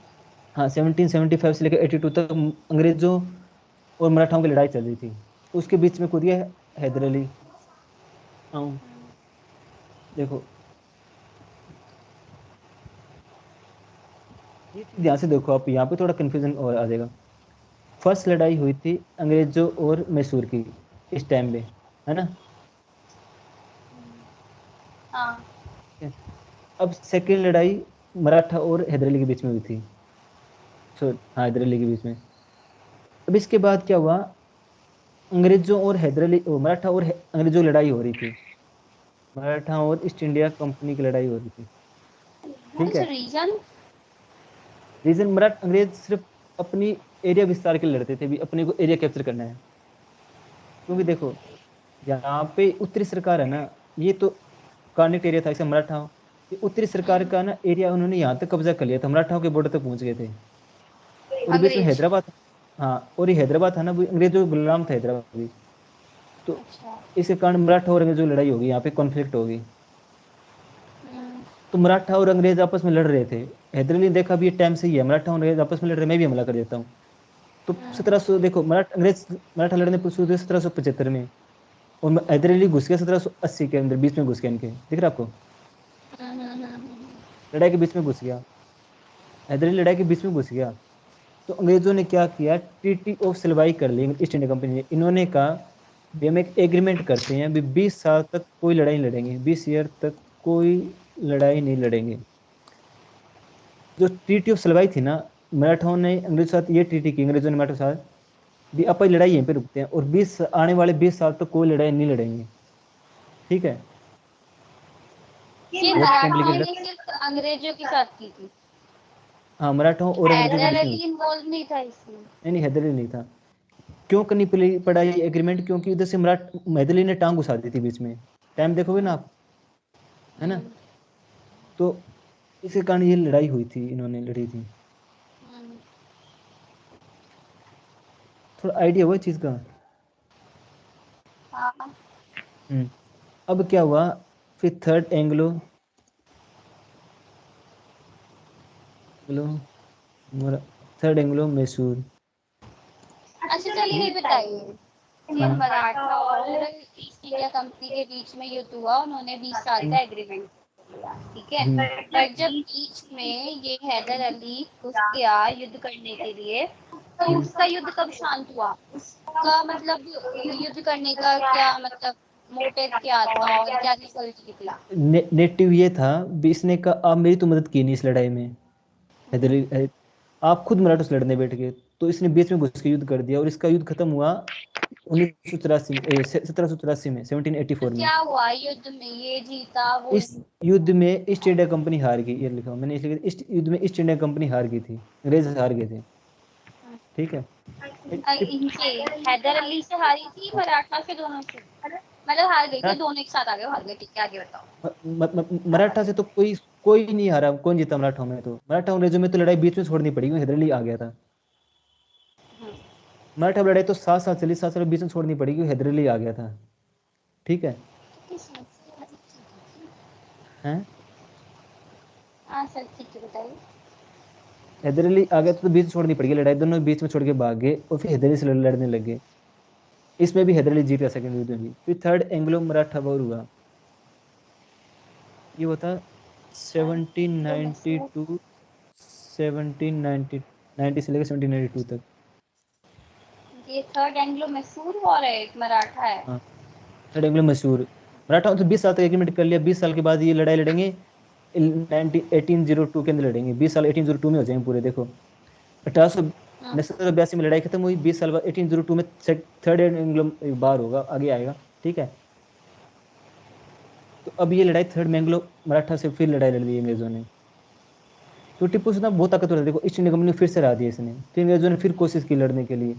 हाँ, 1775 से लेकर 82 तक अंग्रेजों और मराठाओं की लड़ाई चल रही थी। उसके बीच में कूद गया हैदर अली। हाँ, देखो ये चीज ध्यान से देखो आप, यहाँ पे थोड़ा कंफ्यूजन और आ जाएगा। फर्स्ट लड़ाई हुई थी अंग्रेजों और मैसूर की इस टाइम पे, है ना। हाँ। ठीक है। अब सेकेंड लड़ाई मराठा और हैदर अली के बीच में हुई थी, हाँ, हैदर अली के बीच में। अब इसके बाद क्या हुआ, अंग्रेजों और हैदर अली मराठा और अंग्रेजों की लड़ाई हो रही थी, मराठा और ईस्ट इंडिया कंपनी की लड़ाई हो रही थी। ठीक अच्छा, है। रीजन? रीजन, अंग्रेज सिर्फ अपनी एरिया विस्तार के लिए लड़ते थे, भी अपने को एरिया कैप्चर करना है। क्योंकि देखो यहाँ पे उत्तरी सरकार है ना, ये तो कॉर्नेट एरिया था, इसे मराठा, ये उत्तरी सरकार का ना एरिया उन्होंने यहाँ तक कब्जा कर लिया था, मराठाओं के बॉर्डर तक पहुंच गए थे। और बीच में अंग्रेज। हैदराबाद था। हाँ, और ये हैदराबाद था ना, वो अंग्रेजों का गुलाम था हैदराबाद भी। तो अच्छा। इसके कारण मराठा और अंग्रेजों की लड़ाई होगी, यहाँ पे कॉन्फ्लिक्ट होगी। हम्म, तो मराठा और अंग्रेज आपस में लड़ रहे थे। हैदर अली ने देखा भी ये टाइम सही है, मराठा और अंग्रेज आपस में लड़ रहे हैं, मैं भी हमला कर देता हूँ। तो 1700, देखो मराठा लड़ने पर शुरू हुए 1775 में, और हैदर अली घुस गया 1780 के अंदर, बीच में घुस गया इनके, दिख रहा है आपको, लड़ाई के बीच में घुस गया। हैदर अली लड़ाई के बीच में घुस गया। तो अंग्रेजों ने क्या किया, ट्रीटी ऑफ सलवाई कर ली ईस्ट इंडिया कंपनी ने। इन्होंने कहा भी हम एक एग्रीमेंट करते हैं भी 20 साल तक कोई लड़ाई नहीं लड़ेंगे, 20 ईयर तक कोई लड़ाई नहीं लड़ेंगे। जो ट्रीटी ऑफ सलवाई थी ना, मराठाओं ने अंग्रेजों के साथ ये ट्रीटी की, अंग्रेजों ने मराठों के साथ भी अपन लड़ाई यहीं पे रुकते हैं, और 20 आने वाले 20 साल तक कोई लड़ाई नहीं लड़ेंगे। ठीक है। ये बहुत मराठों कॉम्प्लिकेटेड। ने सिर्फ अंग्रेजों के साथ की थी? हाँ, मराठाओं और अंग्रेजों के हैदर बीच में हुई। अली इन्वॉल्व नहीं था इसमें? नहीं नहीं, हैदर अली नहीं था। क्यों करनी पड़ा ये एग्रीमेंट, क्योंकि उधर से हैदर अली ने टांग घुसा दी थी बीच में, टाइम देखोगे ना आप, है ना। हम्म, तो इसके कारण ये लड़ाई हुई थी, इन्होंने लड़ी थी। हम्म, थोड़ा आइडिया हुआ इस चीज का। हाँ। अब क्या हुआ, फिर third Anglo Anglo third Anglo Mysore. अच्छा, चलिए ये बताइए कि हाँ। मराठा और ईस्ट इंडिया कंपनी के बीच में युद्ध हुआ, उन्होंने 20 साल का एग्रीमेंट किया, ठीक है। हम्म, पर जब बीच में ये हैदर अली घुस गया युद्ध करने के लिए, तो हम्म। उसका युद्ध कब शांत हुआ? उसका मतलब युद्ध करने का क्या मतलब, मोटिव क्या था और क्या रिजल्ट निकला? नेटिव ये था भी, इसने कहा आप मेरी तो मदद की नहीं इस लड़ाई में, आप खुद मराठों से लड़ने बैठ गए। तो इसने बीच में घुस के युद्ध कर दिया, और इसका युद्ध खत्म हुआ 1984 में, 1784 में, तो 1784 में। क्या हुआ युद्ध में, ये जीता वो? इस युद्ध में ईस्ट इंडिया कंपनी हार गई, ये लिखा हुआ मैंने इसलिए, इस युद्ध में ईस्ट इंडिया कंपनी हार गई थी, अंग्रेज हार गए थे। ठीक है। इनसे हैदर अली से हारी थी, मराठा से, दोनों से? मतलब हार गई थी मरा- दोनों एक साथ, आगे हार गए, ठीक है, आगे बताओ। मराठा से तो कोई कोई नहीं हारा, कौन जीता मराठा में, तो मराठा अंग्रेजों में तो लड़ाई बीच में छोड़नी पड़ी, हैदर अली आ गया था। मराठा में लड़ाई तो 7 साल चली, 7 साल बीच में छोड़नी पड़ी, क्योंकि हैदर अली आ गया था। ठीक है। हैं, हाँ सर, ठीक है, बताइए। हैदर अली आ गया तो बीच में छोड़नी पड़ी लड़ाई, दोनों बीच में छोड़ के भाग गए, और फिर हैदर अली से लड़ने लगे। इसमें भी हैदर अली जीत गया सेकंड युद्ध में भी। फिर थर्ड एंग्लो मराठा वॉर हुआ, ये हुआ था 1792, 1790 से लेकर 1792 तक। ये थर्ड एंग्लो मैसूर वॉर है, एक मराठा है। हाँ, थर्ड एंग्लो मैसूर। मराठा तो 20 साल तक एग्रीमेंट कर लिया, 20 साल के बाद ये लड़ाई लड़ेंगे, 1802 के अंदर लड़ेंगे, 20 साल 1802 में हो जाएंगे पूरे, देखो। 1882 में लड़ाई खत्म हुई, 20 साल बाद 1802 में थर्ड एंग्लो बार होगा, आगे आएगा। ठीक है। तो अब ये लड़ाई थर्ड एंग्लो मराठा से फिर लड़ाई लड़ ली अंग्रेजों ने। तो टिप्पू सुल्तान बहुत ताकतवर था, देखो ईस्ट इंडिया कंपनी फिर से हरा दिया इसने, फिर अंग्रेजों ने फिर कोशिश की लड़ने के लिए।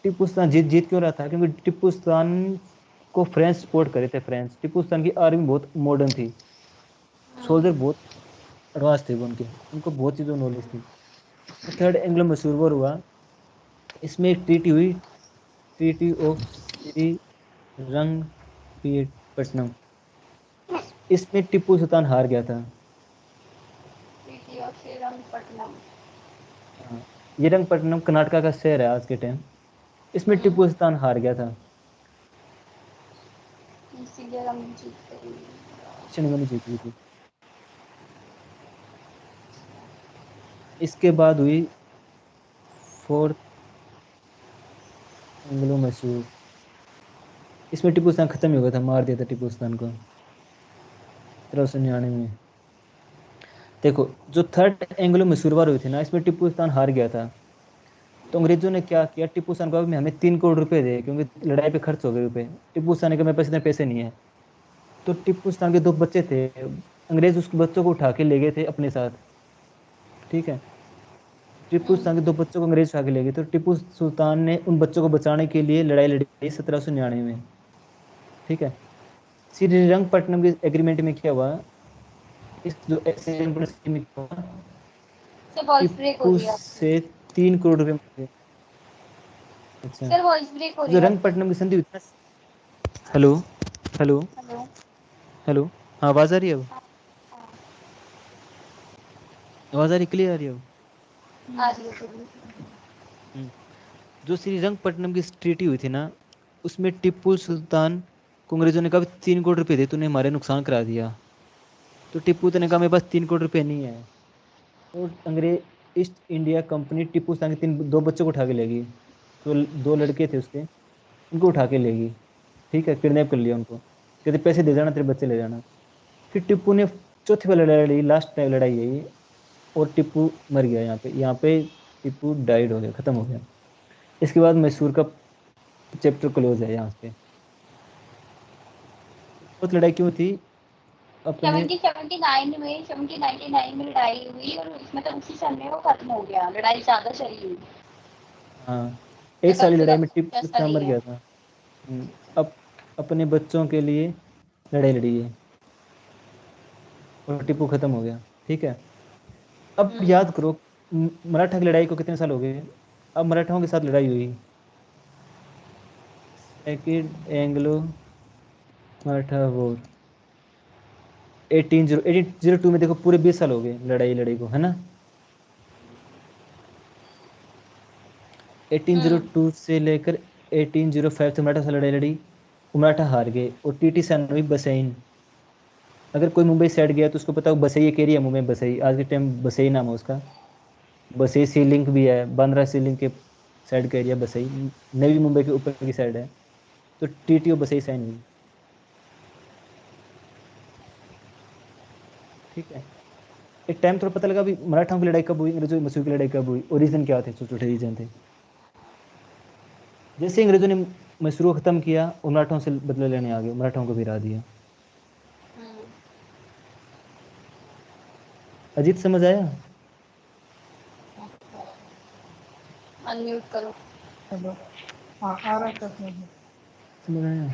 टिप्पू सुल्तान जीत जीत क्यों रहा था, क्योंकि टिप्पू सुल्तान को फ्रेंच सपोर्ट करे थे, फ्रेंच। टिप्पू सुल्तान की आर्मी बहुत मॉडर्न थी, सोल्जर बहुत एडवांस थे वो, उनको बहुत चीज़ों नॉलेज थी। थर्ड एंग्लो मैसूर वॉर हुआ, इसमें एक ट्रीटी हुई, ट्रीटी ऑफ श्रीरंगपट्टनम। इसमें टिप्पू सुल्तान हार गया था। Treaty of Srirangapatnam. हाँ, ये रंगपट्टनम कर्नाटका का शहर है आज के टाइम। इसमें टिप्पू सुल्तान हार गया था। इसीलिए हम जीत गए। शनिवार जीत गई थी। इसके बाद हुई फोर्थ एंग्लो मैसूर। इसमें टिप्पू सुल्तान खत्म ही हो गया था, मार दिया था टिप्पू सुल्तान को 1399 में। देखो, जो थर्ड एंग्लो मैसूर वार हुई थी ना, इसमें टिप्पू सुल्तान हार गया था। तो अंग्रेजों ने क्या किया, टिप्पू सुल्तान को अब हमें 3 करोड़ रुपए दे, क्योंकि लड़ाई पे खर्च हो गए रुपए। टिप्पू सुल्तान ने कहा मेरे पास इतने पैसे नहीं है। तो टिप्पू सुल्तान के 2 बच्चे थे, अंग्रेज उस बच्चों को उठा के ले गए थे अपने साथ। ठीक है, टिप्पू सुल्तान के 2 बच्चों को अंग्रेज उठा के ले गए। तो टिप्पू सुल्तान ने उन बच्चों को बचाने के लिए लड़ाई लड़ी 1799 में। ठीक है, श्रीरंगपट्टनम के एग्रीमेंट में क्या हुआ, इस जो एग्रीमेंट में क्या हुआ, सर वॉइस ब्रेक हो टिप्पू रही है आपकी। से 3 करोड़ रुपए मिले। अच्छा, सर वॉइस ब्रेक हो रही जो है आपकी। रंगपट्टनम की संधि हुई थी ना। Hello, hello, hello. हेलो। हाँ, आवाज आ रही है अब? हाँ, हाँ, आवाज आ रही, क्लियर आ रही है अब? आ रही है बोलिए। हम्म। जो श्रीरंगपट्टनम की ट्रीटी हुई थी ना, उसमें टिप्पू सुल्तान को अंग्रेजों ने कहा 3 करोड़ रुपए दे, तूने हमारे नुकसान करा दिया। तो टिप्पू ने कहा मेरे पास 3 करोड़ रुपए नहीं है। और अंग्रेज ईस्ट इंडिया कंपनी टिप्पू सुल्तान के 2 बच्चों को उठा के ले गई। जो 2 लड़के थे उसके, उनको उठा के ले गई। ठीक है, किडनैप कर लिया उनको, कहते पैसे दे जाना, तेरे बच्चे ले जाना। फिर टिप्पू ने चौथी बार लड़ाई लड़ी, लास्ट टाइम लड़ाई है ये। और टिप्पू मर गया यहाँ पे टिप्पू डाइड हो गया, खत्म हो गया। इसके बाद मैसूर का चैप्टर क्लोज है यहाँ पे। बहुत लड़ाई क्यों थी अपने? 1799 में लड़ाई हुई और उसमें तो उसी समय वो खत्म हो गया, लड़ाई ज्यादा चली हुई। हाँ, ये एक साल की सबसे लड़ाई में टिप्पू ऐसा सुल्तान नहीं मर है। गया था। अब अपने बच्चों के लिए लड़ाई लड़ी है और टिप्पू खत्म हो गया। ठीक है, अब हम्म। याद करो, मराठा की लड़ाई को कितने साल हो गए? अब मराठाओं के साथ लड़ाई हुई, सेकेंड एंग्लो मराठा वॉर 1802 में। देखो, पूरे 20 साल हो गए लड़ाई लड़ाई को, है ना। हम्म। 1802 से लेकर 1805 तक मराठा से लड़ाई लड़ी, वो मराठा हार गए। और टीटी सेना हुई बसैन। अगर कोई मुंबई साइड गया तो उसको पता हो, बसई एक एरिया मुंबई में, बसई आज के टाइम बसई नाम है उसका। बसई सी लिंक भी है, बांद्रा सी लिंक के साइड का एरिया बसई, नवी मुंबई के ऊपर की साइड है। तो टीटीओ बसई साइन हुई। ठीक है, एक टाइम थोड़ा पता लगा अभी मराठाओं की लड़ाई कब हुई, अंग्रेजों की मसूर की लड़ाई कब हुई, और रीजन क्या थे, छोटे छोटे रीजन थे। जैसे ही अंग्रेजों ने मैसूर को खत्म किया और मराठाओं से बदला लेने आ गए, मराठाओं को भी हरा दिया। हम्म। अजीत, समझ आया? अनम्यूट करो। हेलो। हाँ, आ रहा है सर समझ में। समझ आया।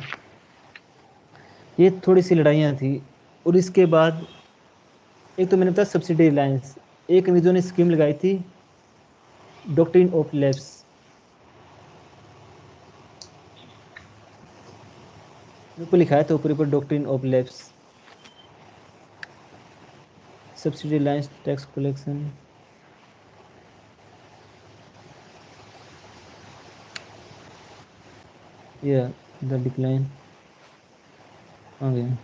ये थोड़ी सी लड़ाइयाँ थी। और इसके बाद एक तो मैंने बताया सब्सिडी लाइन्स, एक अंग्रेजों ने स्कीम लगाई थी, डॉक्ट्रिन ऑफ लैप्स। मेरे को लिखाया था ऊपर ऊपर, doctrine of lapse, subsidy lines, tax collection. या द डिक्लाइन आ गया।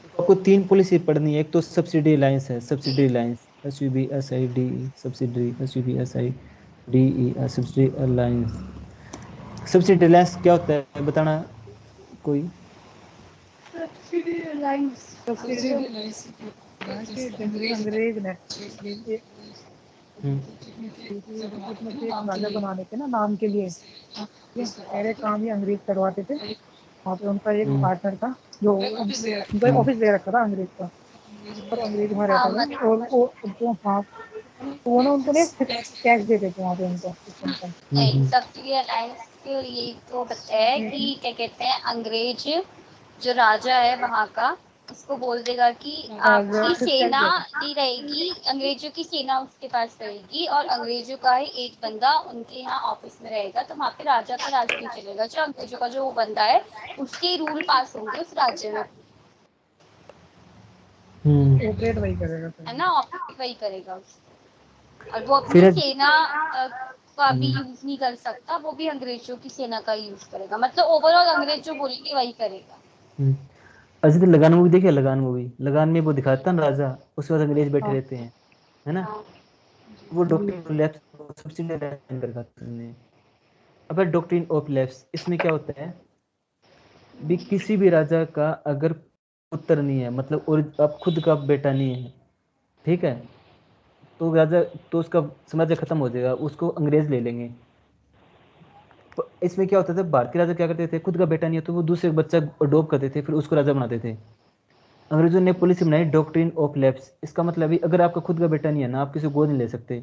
देखो, आपको 3 पॉलिसी पढ़नी है। एक तो सब्सिडी लाइन्स है, subsidy lines, SUBSID, subsidy SUBSIDE, subsidy lines. Subsidy lines क्या होता है बताना कोई? Subsidy alliance. सब्सिडी ना कि जैसे अंग्रेज ने ये हम्म। इसमें से एक राजा बनाने थे ना नाम के लिए, ठीक है, सारे काम ही अंग्रेज करवाते थे। वहाँ पे उनका एक हम्म। पार्टनर था जो उनका हम्म। ऑफिस दे रखा था अंग्रेज का, पर अंग्रेज वहाँ हाँ रहता था। मतलब। और वो हाँ, तो वो ना उनको ना टैक्स देते थे वहाँ पे उनको सिस्टम का। नहीं, सब्सिडी अलायंस के लिए तो बताया है कि क्या कहते हैं, अंग्रेज जो राजा है वहाँ का, इसको बोल देगा कि आपकी सेना नहीं रहेगी, अंग्रेजों की सेना उसके पास रहेगी और अंग्रेजों का ही एक बंदा उनके यहाँ ऑफिस में रहेगा, तो वहाँ पे राजा का राज नहीं चलेगा, जो अंग्रेजों का जो वो बंदा है उसके रूल पास होंगे उस राज्य में, ऑपरेट वही करेगा है ना, ऑपरेट वही करेगा और वो अपनी फिर सेना का भी यूज नहीं कर सकता, वो भी अंग्रेजों की सेना का यूज करेगा, मतलब ओवरऑल अंग्रेज जो बोलेंगे वही करेगा। अजय तो लगान मूवी देखिए, लगान मूवी, लगान में वो दिखाता ना राजा, उसके बाद अंग्रेज बैठे रहते हैं, है ना, हाँ वो डॉक्ट्रिन ऑफ लैप्स सब्सिडी कर खाते हैं। अब डॉक्ट्रिन ऑफ लैप्स इसमें क्या होता है भी, किसी भी राजा का अगर पुत्र नहीं है, मतलब और अब खुद का बेटा नहीं है, ठीक है, तो राजा, तो उसका साम्राज्य खत्म हो जाएगा, उसको अंग्रेज ले लेंगे। इसमें क्या होता था, भारतीय राजा क्या करते थे, खुद का बेटा नहीं है तो वो दूसरे बच्चा अडॉप्ट करते थे, फिर उसको राजा बनाते थे। अंग्रेजों ने पॉलिसी बनाई डॉक्ट्रिन ऑफ लैप्स, इसका मतलब है अगर आपका खुद का बेटा नहीं है ना, आप किसी को गोद नहीं ले सकते,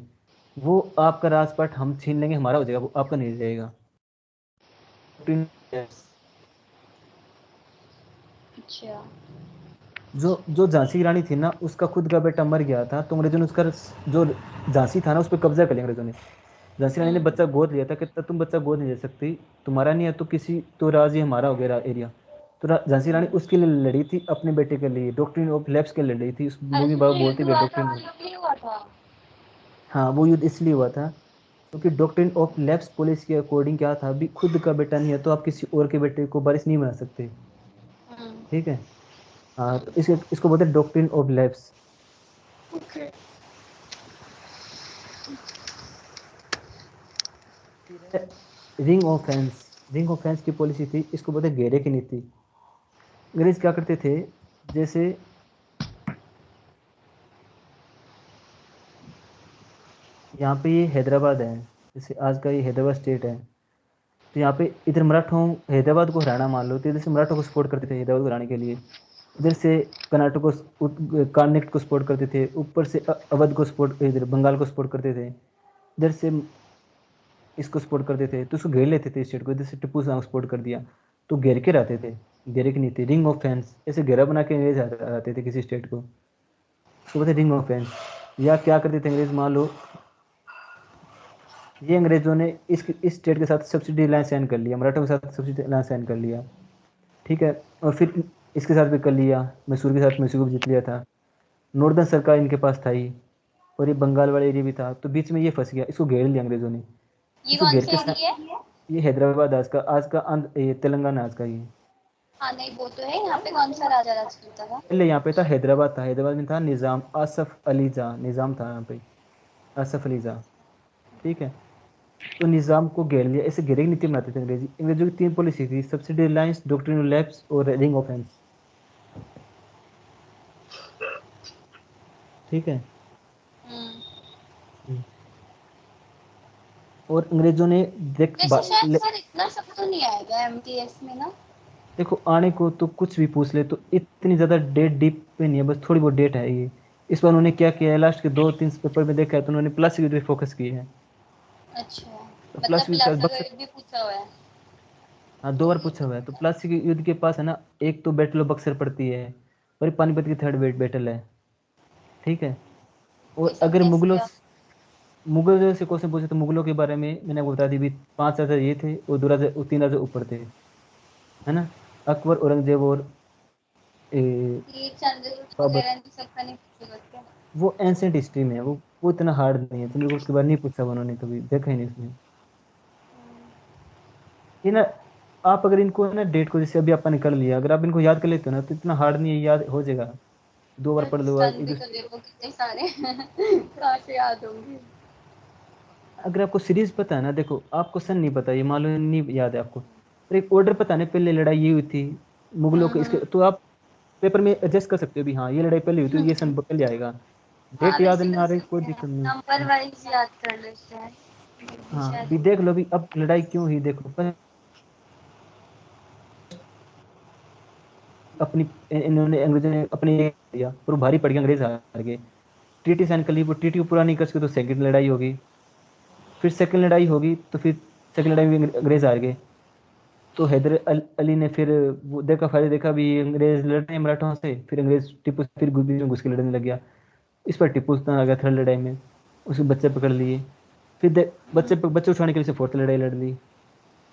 वो आपका राजपाट हम छीन लेंगे, हमारा हो जाएगा, वो आपका नहीं रहेगा। Doctrine of lapse। अच्छा जो झांसी की रानी थी ना, उसका खुद का बेटा मर गया था, तो अंग्रेजों ने उसका जो झांसी था ना उस पर कब्जा कर लिया अंग्रेजों ने। झांसी रानी ने बच्चा गोद लिया था, कहता तुम बच्चा गोद नहीं ले सकती, तुम्हारा नहीं है तो किसी तो राज, ये हमारा हो गया एरिया। तो झांसी रानी उसके लिए लड़ी थी, अपने बेटे के लिए, डॉक्ट्रिन ऑफ लैप्स के लिए लड़ी थी, उस मूवी में अच्छा, बाबा युद्ध बोलते भी हुआ था, डॉक्ट्रिन। युद्ध हुआ था। हाँ, वो युद्ध इसलिए हुआ था क्योंकि डॉक्ट्रिन ऑफ लैप्स पॉलिसी के अकॉर्डिंग क्या था, अभी खुद का बेटा नहीं है तो आप किसी और के बेटे को वारिस नहीं बना सकते, ठीक है। हाँ, तो इसको बोलते हैं डॉक्ट्रिन ऑफ लैप्स। ओके। फिर है ring of fence. Ring of fence की पॉलिसी थी, इसको बोलते हैं घेरे की नीति। अंग्रेज क्या करते थे, जैसे यहाँ पे ये हैदराबाद है, जैसे आज का ये हैदराबाद स्टेट है, तो यहाँ पे इधर मराठों, हैदराबाद को हराना मान लो, तो इधर से मराठों को सपोर्ट करते थे हैदराबाद को हराने के लिए, इधर से कर्नाटक को, कर्नाटक को सपोर्ट करते थे, ऊपर से अवध को सपोर्ट, इधर बंगाल को सपोर्ट करते थे, इधर से इसको सपोर्ट करते थे, तो उसको घेर लेते थे स्टेट को, इधर से टिप्पू सुल्तान को सपोर्ट कर दिया, तो घेर के रहते थे। घेरे की नीति, रिंग ऑफ फेंस, ऐसे घेरा बना के अंग्रेज हराते थे किसी स्टेट को, उसको बोलते रिंग ऑफ फेंस। या क्या करते थे अंग्रेज, मान लो ये अंग्रेजों ने इस स्टेट के साथ सब्सिडी अलायंस साइन कर लिया, मराठों के साथ सब्सिडी अलायंस साइन कर लिया, ठीक है, और फिर इसके साथ भी कर लिया, मैसूर के साथ मैसूर को भी जीत लिया था, नॉर्दर्न सरकार इनके पास था ही, और ये बंगाल वाला एरिया भी था, तो बीच में ये फंस गया, इसको घेर लिया अंग्रेजों ने। ये इसको कौन घेर सा के एरिया है? ये हैदराबाद, आज का ये तेलंगाना आज का ये। हाँ नहीं वो तो है, यहाँ पे कौन सा राजा राज करता था? पहले यहाँ पे था हैदराबाद, था हैदराबाद में था निजाम, आसफ अली जा निजाम था यहाँ पे, आसफ अली जा, ठीक है। तो निजाम को घेर लिया, ऐसे घेरे की नीति बनाते थे अंग्रेजी। अंग्रेजों की 3 पॉलिसी थी, subsidy alliance, doctrine of lapse और रिंग ऑफ फेंस, ठीक है। हम्म। और अंग्रेजों ने वैसे शायद सर इतना सब तो नहीं आएगा एमटीएस में ना। देखो आने को तो कुछ भी पूछ ले, तो इतनी ज्यादा डेट डीप पे नहीं है, बस थोड़ी बहुत डेट है ये। इस बार उन्होंने क्या किया है, लास्ट के 2-3 पेपर में देखा है तो उन्होंने प्लास्टिक युद्ध पे फोकस किया है। अच्छा, तो मतलब प्लास्टिक युद्ध शायद पिलासा बक्सर, का भी पूछा हुआ है। हाँ 2 बार पूछा हुआ है। तो प्लास्टिक युद्ध के पास है ना, एक तो बैटल ऑफ बक्सर पड़ती है, और ये पानीपत की थर्ड बैटल है, ठीक है। ये और सब अगर कैसे किया? मुगल से क्वेश्चन पूछे तो मुगलों के बारे में मैंने आपको बता दी भी, 5 राजा ये थे और 2 राजा, 3 राजा ऊपर थे, है ना, अकबर, औरंगजेब और ये चंद्रगुप्त बाबर। वगैरह इन सब का नहीं पूछेगा क्या? वो एंशियंट हिस्ट्री में है, वो इतना हार्ड नहीं है, चंद्रगुप्त के बारे में नहीं पूछा उन्होंने, कभी देखा ही नहीं उसमें। ये ना, आप अगर इनको ना डेट को, जैसे अभी अपन कर लिया, अगर आप इनको याद कर लेते हो ना तो इतना हार्ड नहीं है, याद हो जाएगा, 2 बार पढ़ लो सन भी इधर। तो देखो कितने सारे कहाँ से याद होंगे। अगर आपको सीरीज पता है ना, देखो आपको सन नहीं पता, ये मान लो नहीं याद है आपको, पर एक ऑर्डर पता नहीं, पहले लड़ाई ये हुई थी मुगलों के, इसके तो आप पेपर में एडजस्ट कर सकते हो भी, हाँ ये लड़ाई पहले हुई थी, ये सन पहले आएगा। हाँ डेट याद वैसे नहीं कर आ रही, कोई सकते हैं, दिक्कत नहीं। नंबर वाइज याद कर लेते हैं। ये हाँ शायद भी देख लो भी, अब लड़ाई क्यों हुई देखो, अपनी इन्होंने, अंग्रेजों ने अपने दिया और वो भारी पड़ गया, अंग्रेज हार गए, ट्रीटी साइन कर ली, वो ट्रीटी को पूरा नहीं कर सके, तो सेकंड लड़ाई होगी, फिर सेकंड लड़ाई होगी, तो फिर सेकंड लड़ाई में भी अंग्रेज हार गए, तो अली ने फिर वो देखा, फायदा देखा भी अंग्रेज लड़ रहे हैं मराठों से, फिर अंग्रेज टिप्पू से फिर बीच में घुस के लड़ने लग गया। इस पर टिप्पू सुल्तान आ गया थर्ड लड़ाई में, उसके बच्चे पकड़ लिए। फिर बच्चे उठाने के लिए से फोर्थ लड़ाई लड़ ली,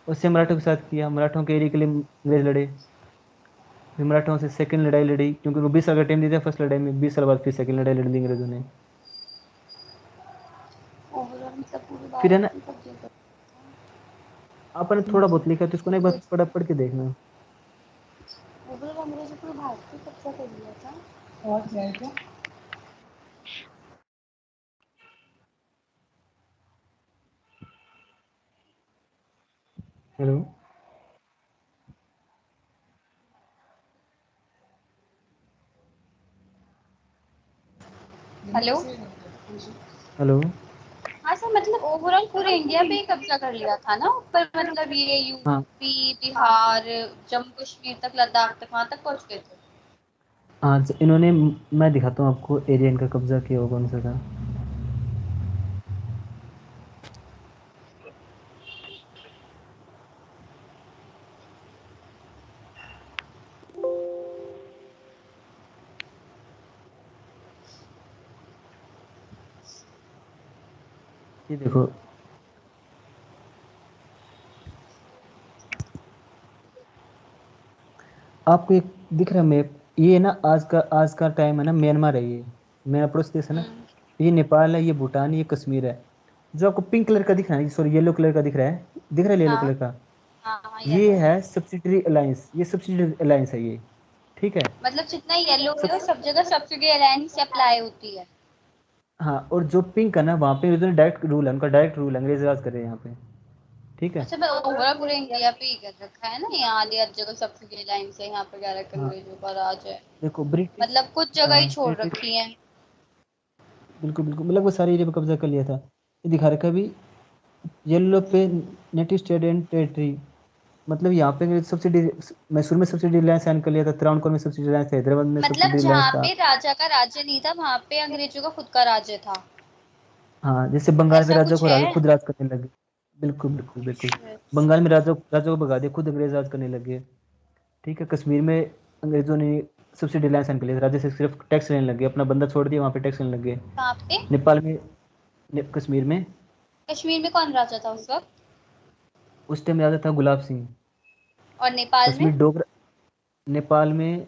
उससे मराठों के साथ किया, मराठों के एरिया के लिए अंग्रेज लड़े। फिर मराठों से सेकंड लड़ाई लड़ी, क्योंकि उनको 20 साल का टाइम दिया था फर्स्ट लड़ाई में, 20 साल बाद फिर सेकंड लड़ाई लड़ ली अंग्रेजों ने। ओवरऑल मतलब पूरे फिर है भारत ना, पे कब्जा कर। आपने थोड़ा बहुत लिखा तो इसको ना एक बार पढ़ के देखना। ओवरऑल अंग्रेजों पूरे भारत पे कब्जा कर लिया था। और क्या है क्या? Hello, hello. हेलो। हाँ सर, मतलब ओवरऑल पूरे इंडिया पे ही कब्जा कर लिया था ना ऊपर, मतलब ये हाँ यूपी, बिहार, जम्मू कश्मीर तक, लद्दाख तक, वहां तक पहुंच गए थे। आज इन्होंने, मैं दिखाता हूँ आपको एरिया इनका कब्जा किया होगा कौन सा था। ये देखो, आपको एक दिख रहा है मैप, ये ना आज का टाइम है ना, म्यांमार है ये, मेरा पड़ोस देश है ना। ये नेपाल है, ये भूटान, ये कश्मीर है। जो आपको पिंक कलर का दिख रहा है, सॉरी येलो कलर का दिख रहा है येलो हाँ कलर का, हाँ हाँ, ये येलो है। है सब्सिडरी अलायंस, ये सब्सिडरी अलायंस है ये, ठीक है। मतलब जितना येलो है सब वो सब जगह सब्सिडी अलायंस से अप्लाई होती है। हाँ, और जो पिंक है ना, वहाँ पे डायरेक्ट रूल है, उनका डायरेक्ट रूल है, अंग्रेज राज कर रहे हैं यहाँ पे, ठीक है। अच्छा, मैं ओवरऑल पूरे इंडिया पे ही कर रखा है ना, यहाँ आधी हर जगह सब्सिडी अलायंस है, यहाँ पे डायरेक्ट हाँ अंग्रेजों का राज है। देखो ब्रिटिश, मतलब कुछ जगह ही हाँ छोड़ ब्रिटिश, रखी है। बिल्कुल बिल्कुल, मतलब वो सारे एरिया पे कब्जा कर लिया था। ये दिखा रखा है अभी येलो पे, नेटिव स्टेट एंड टेरिटरी, मतलब यहाँ पे सब्सिडी, मैसूर में सब्सिडी रिलायंस साइन कर लिया था, त्रावणकोर में सब्सिडी रिलायंस था, हैदराबाद में मतलब सब्सिडी रिलायंस जहाँ था। पे राजा का राज्य नहीं था, वहां पे अंग्रेजों का खुद का राज्य था। हाँ, जैसे बंगाल में ऐसा राजा कुछ को राजा है। खुद राज करने लगे। बिल्कुल बिल्कुल बिल्कुल, अच्छा। बंगाल में राजा को भगा दिया, खुद अंग्रेज राज करने लगे, ठीक है। कश्मीर में अंग्रेजों ने सब्सिडी रिलायंस साइन कर लिया था, राजा से सिर्फ टैक्स लेने लगे, अपना बंदा छोड़ दिया, वहाँ पे टैक्स लेने लगे। कहाँ पे? नेपाल में, कश्मीर में कश्मीर में कौन राजा था उस वक्त? उस टाइम राजा था गुलाब सिंह। और नेपाल में? कश्मीर डोगरा, नेपाल में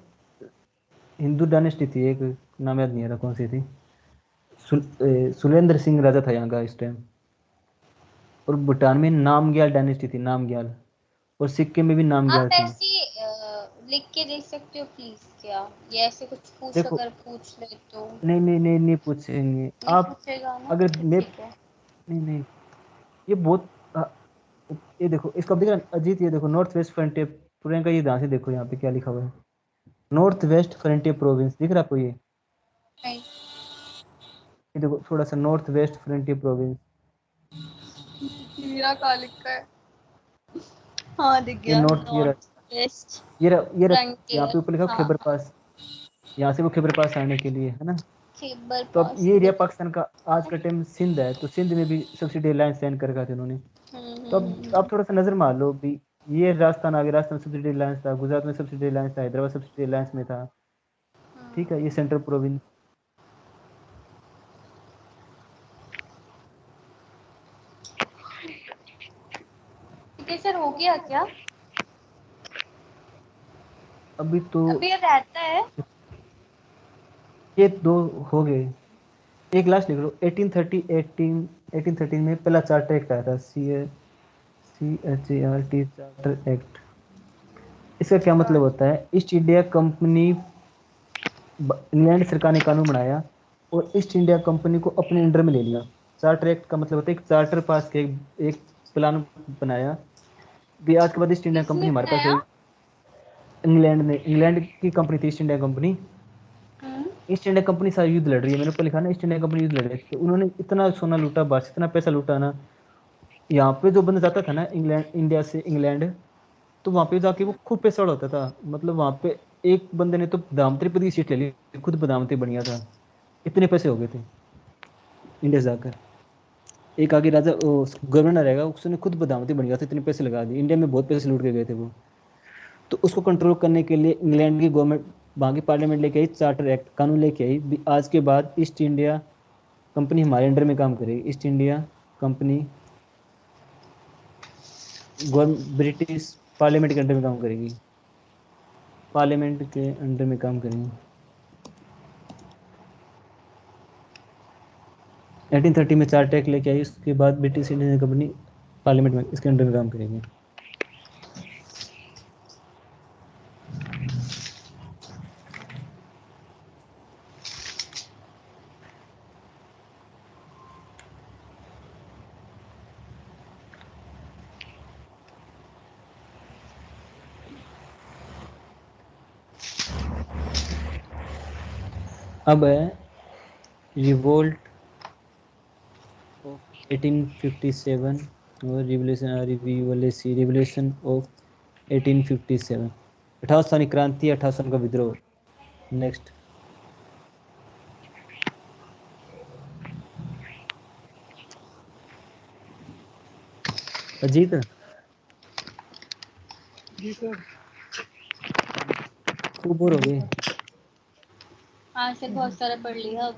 हिंदू डायनेस्टी थी एक, नाम याद नहीं आ रहा कौन सी थी, सुलेंद्र सिंह राजा था यहाँ का इस टाइम। और भूटान में नामग्याल डायनेस्टी थी, नामग्याल। और सिक्किम में भी नामग्याल आप थी। ऐसी लिख के दे सकते हो प्लीज क्या? ये ऐसे कुछ पूछ, देखो, अगर पूछ ले तो। नहीं नहीं नहीं नहीं पूछेंगे नहीं आप, पूछेगा ना, अगर तो मैं, ठीक है। नहीं नहीं, ये बहुत ये देखो इसका दिख रहा है, अजीत, ये देखो नॉर्थ वेस्ट फ्रंटियर प्रोविंस का, ये ध्यान से देखो यहाँ पे क्या लिखा हुआ है, नॉर्थ वेस्ट फ्रंटियर प्रोविंस, दिख रहा है आपको नहीं। ये देखो थोड़ा सा, नॉर्थ वेस्ट फ्रंटियर प्रोविंस, मेरा कहाँ लिखा है? हाँ, दिख ये गया, नॉर्थ, नॉर्थ वेस्ट ये रहा, यहाँ फ्रंटियर। पे ऊपर लिखा हाँ खैबर हाँ। पास, यहाँ से वो खैबर पास आने के लिए है ना। खैबर तो अब पास ये एरिया दिख पाकिस्तान का आज का टाइम सिंध है, तो सिंध में भी सब्सिडी लाइन साइन कर रखा था उन्होंने। तो अब आप थोड़ा सा नजर मार लो भी, ये राजस्थान आ गया, राजस्थान सब्सिडी लाइन्स था, गुजरात में सब्सिडी लाइन्स था, हैदराबाद सब्सिडी लाइन्स में था, ठीक है। ये सेंट्रल प्रोविंस, ठीक है सर, हो गया क्या? अभी तो अभी ये रहता है। ये दो हो गए। एक लास्ट लिख लो, 1813 में पहला चार्टर एक्ट आया था, CHART चार्टर एक्ट। इसका क्या मतलब होता है, ईस्ट इंडिया कंपनी, इंग्लैंड सरकार ने कानून बनाया और ईस्ट इंडिया कंपनी को अपने अंडर में ले लिया। चार्टर एक्ट का मतलब होता है एक चार्टर पास के, एक प्लान बनाया भी, आज के बाद ईस्ट इंडिया कंपनी किसने हमारे पास बनाया? होगी। इंग्लैंड ने, इंग्लैंड की कंपनी थी ईस्ट इंडिया कंपनी। हम्म। ईस्ट इंडिया कंपनी सारा युद्ध लड़ रही है, मैंने ऊपर लिखा ना, ईस्ट इंडिया कंपनी युद्ध लड़ रही है, तो उन्होंने इतना सोना लूटा, बस इतना पैसा लूटा ना, यहाँ पे जो बंदा जाता था ना इंग्लैंड, इंडिया से इंग्लैंड, तो वहां पे जाके वो खूब पैसा उड़ाता था, मतलब वहां पे एक बंदे ने तो प्रधानमंत्री पद की सीट ले ली, खुद प्रधानमंत्री बन गया था, इतने पैसे हो गए थे इंडिया से जाकर। एक आगे राजा गवर्नर रहेगा, उसने खुद बदामती बन गया था, इतने पैसे लगा दिए, इंडिया में बहुत पैसे लूट के गए थे वो। तो उसको कंट्रोल करने के लिए इंग्लैंड की गवर्नमेंट, वहाँ की पार्लियामेंट लेके आई, चार्टर एक्ट कानून लेके आई, आज के बाद ईस्ट इंडिया कंपनी हमारे अंडर में काम करेगी। East India company British parliament के अंडर में काम करेगी, पार्लियामेंट के अंडर में काम करेंगे। 1830 में चार्टर एक्ट लेके आई, उसके बाद ब्रिटिश इंडियन कंपनी पार्लियामेंट में इसके अंडर में काम करेगी। अब है रिवोल्ट ऑफ 1857 और रिवोल्यूशन ऑफ 1857, 58 साल की क्रांति, 58 साल का विद्रोह। नेक्स्ट अजीत, जी सर। खूब बोर हो गए। आज से बहुत सारा पढ़ लिया, अब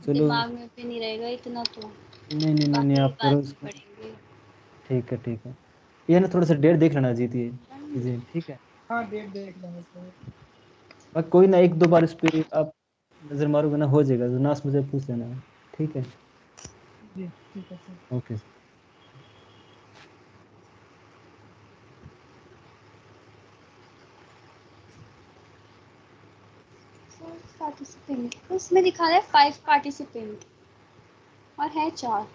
चलो, दिमाग में भी नहीं रहेगा इतना तो। नहीं नहीं नहीं नहीं, बाकी आप बाद करो में इसको। पढ़ेंगे। ठीक है ठीक है, ये ना थोड़ा सा डेट देख लेना अजीत, ये चीजें ठीक है। हाँ डेट देख लेंगे सर। बाकी कोई ना, एक दो बार इस पे आप नजर मारोगे ना, हो जाएगा, जो नास मुझे पूछ लेना। ठीक है, जी ठीक है सर। ओके। पार्टिसिपेंट उसमें दिखा रहा है 5 पार्टिसिपेंट और है 4।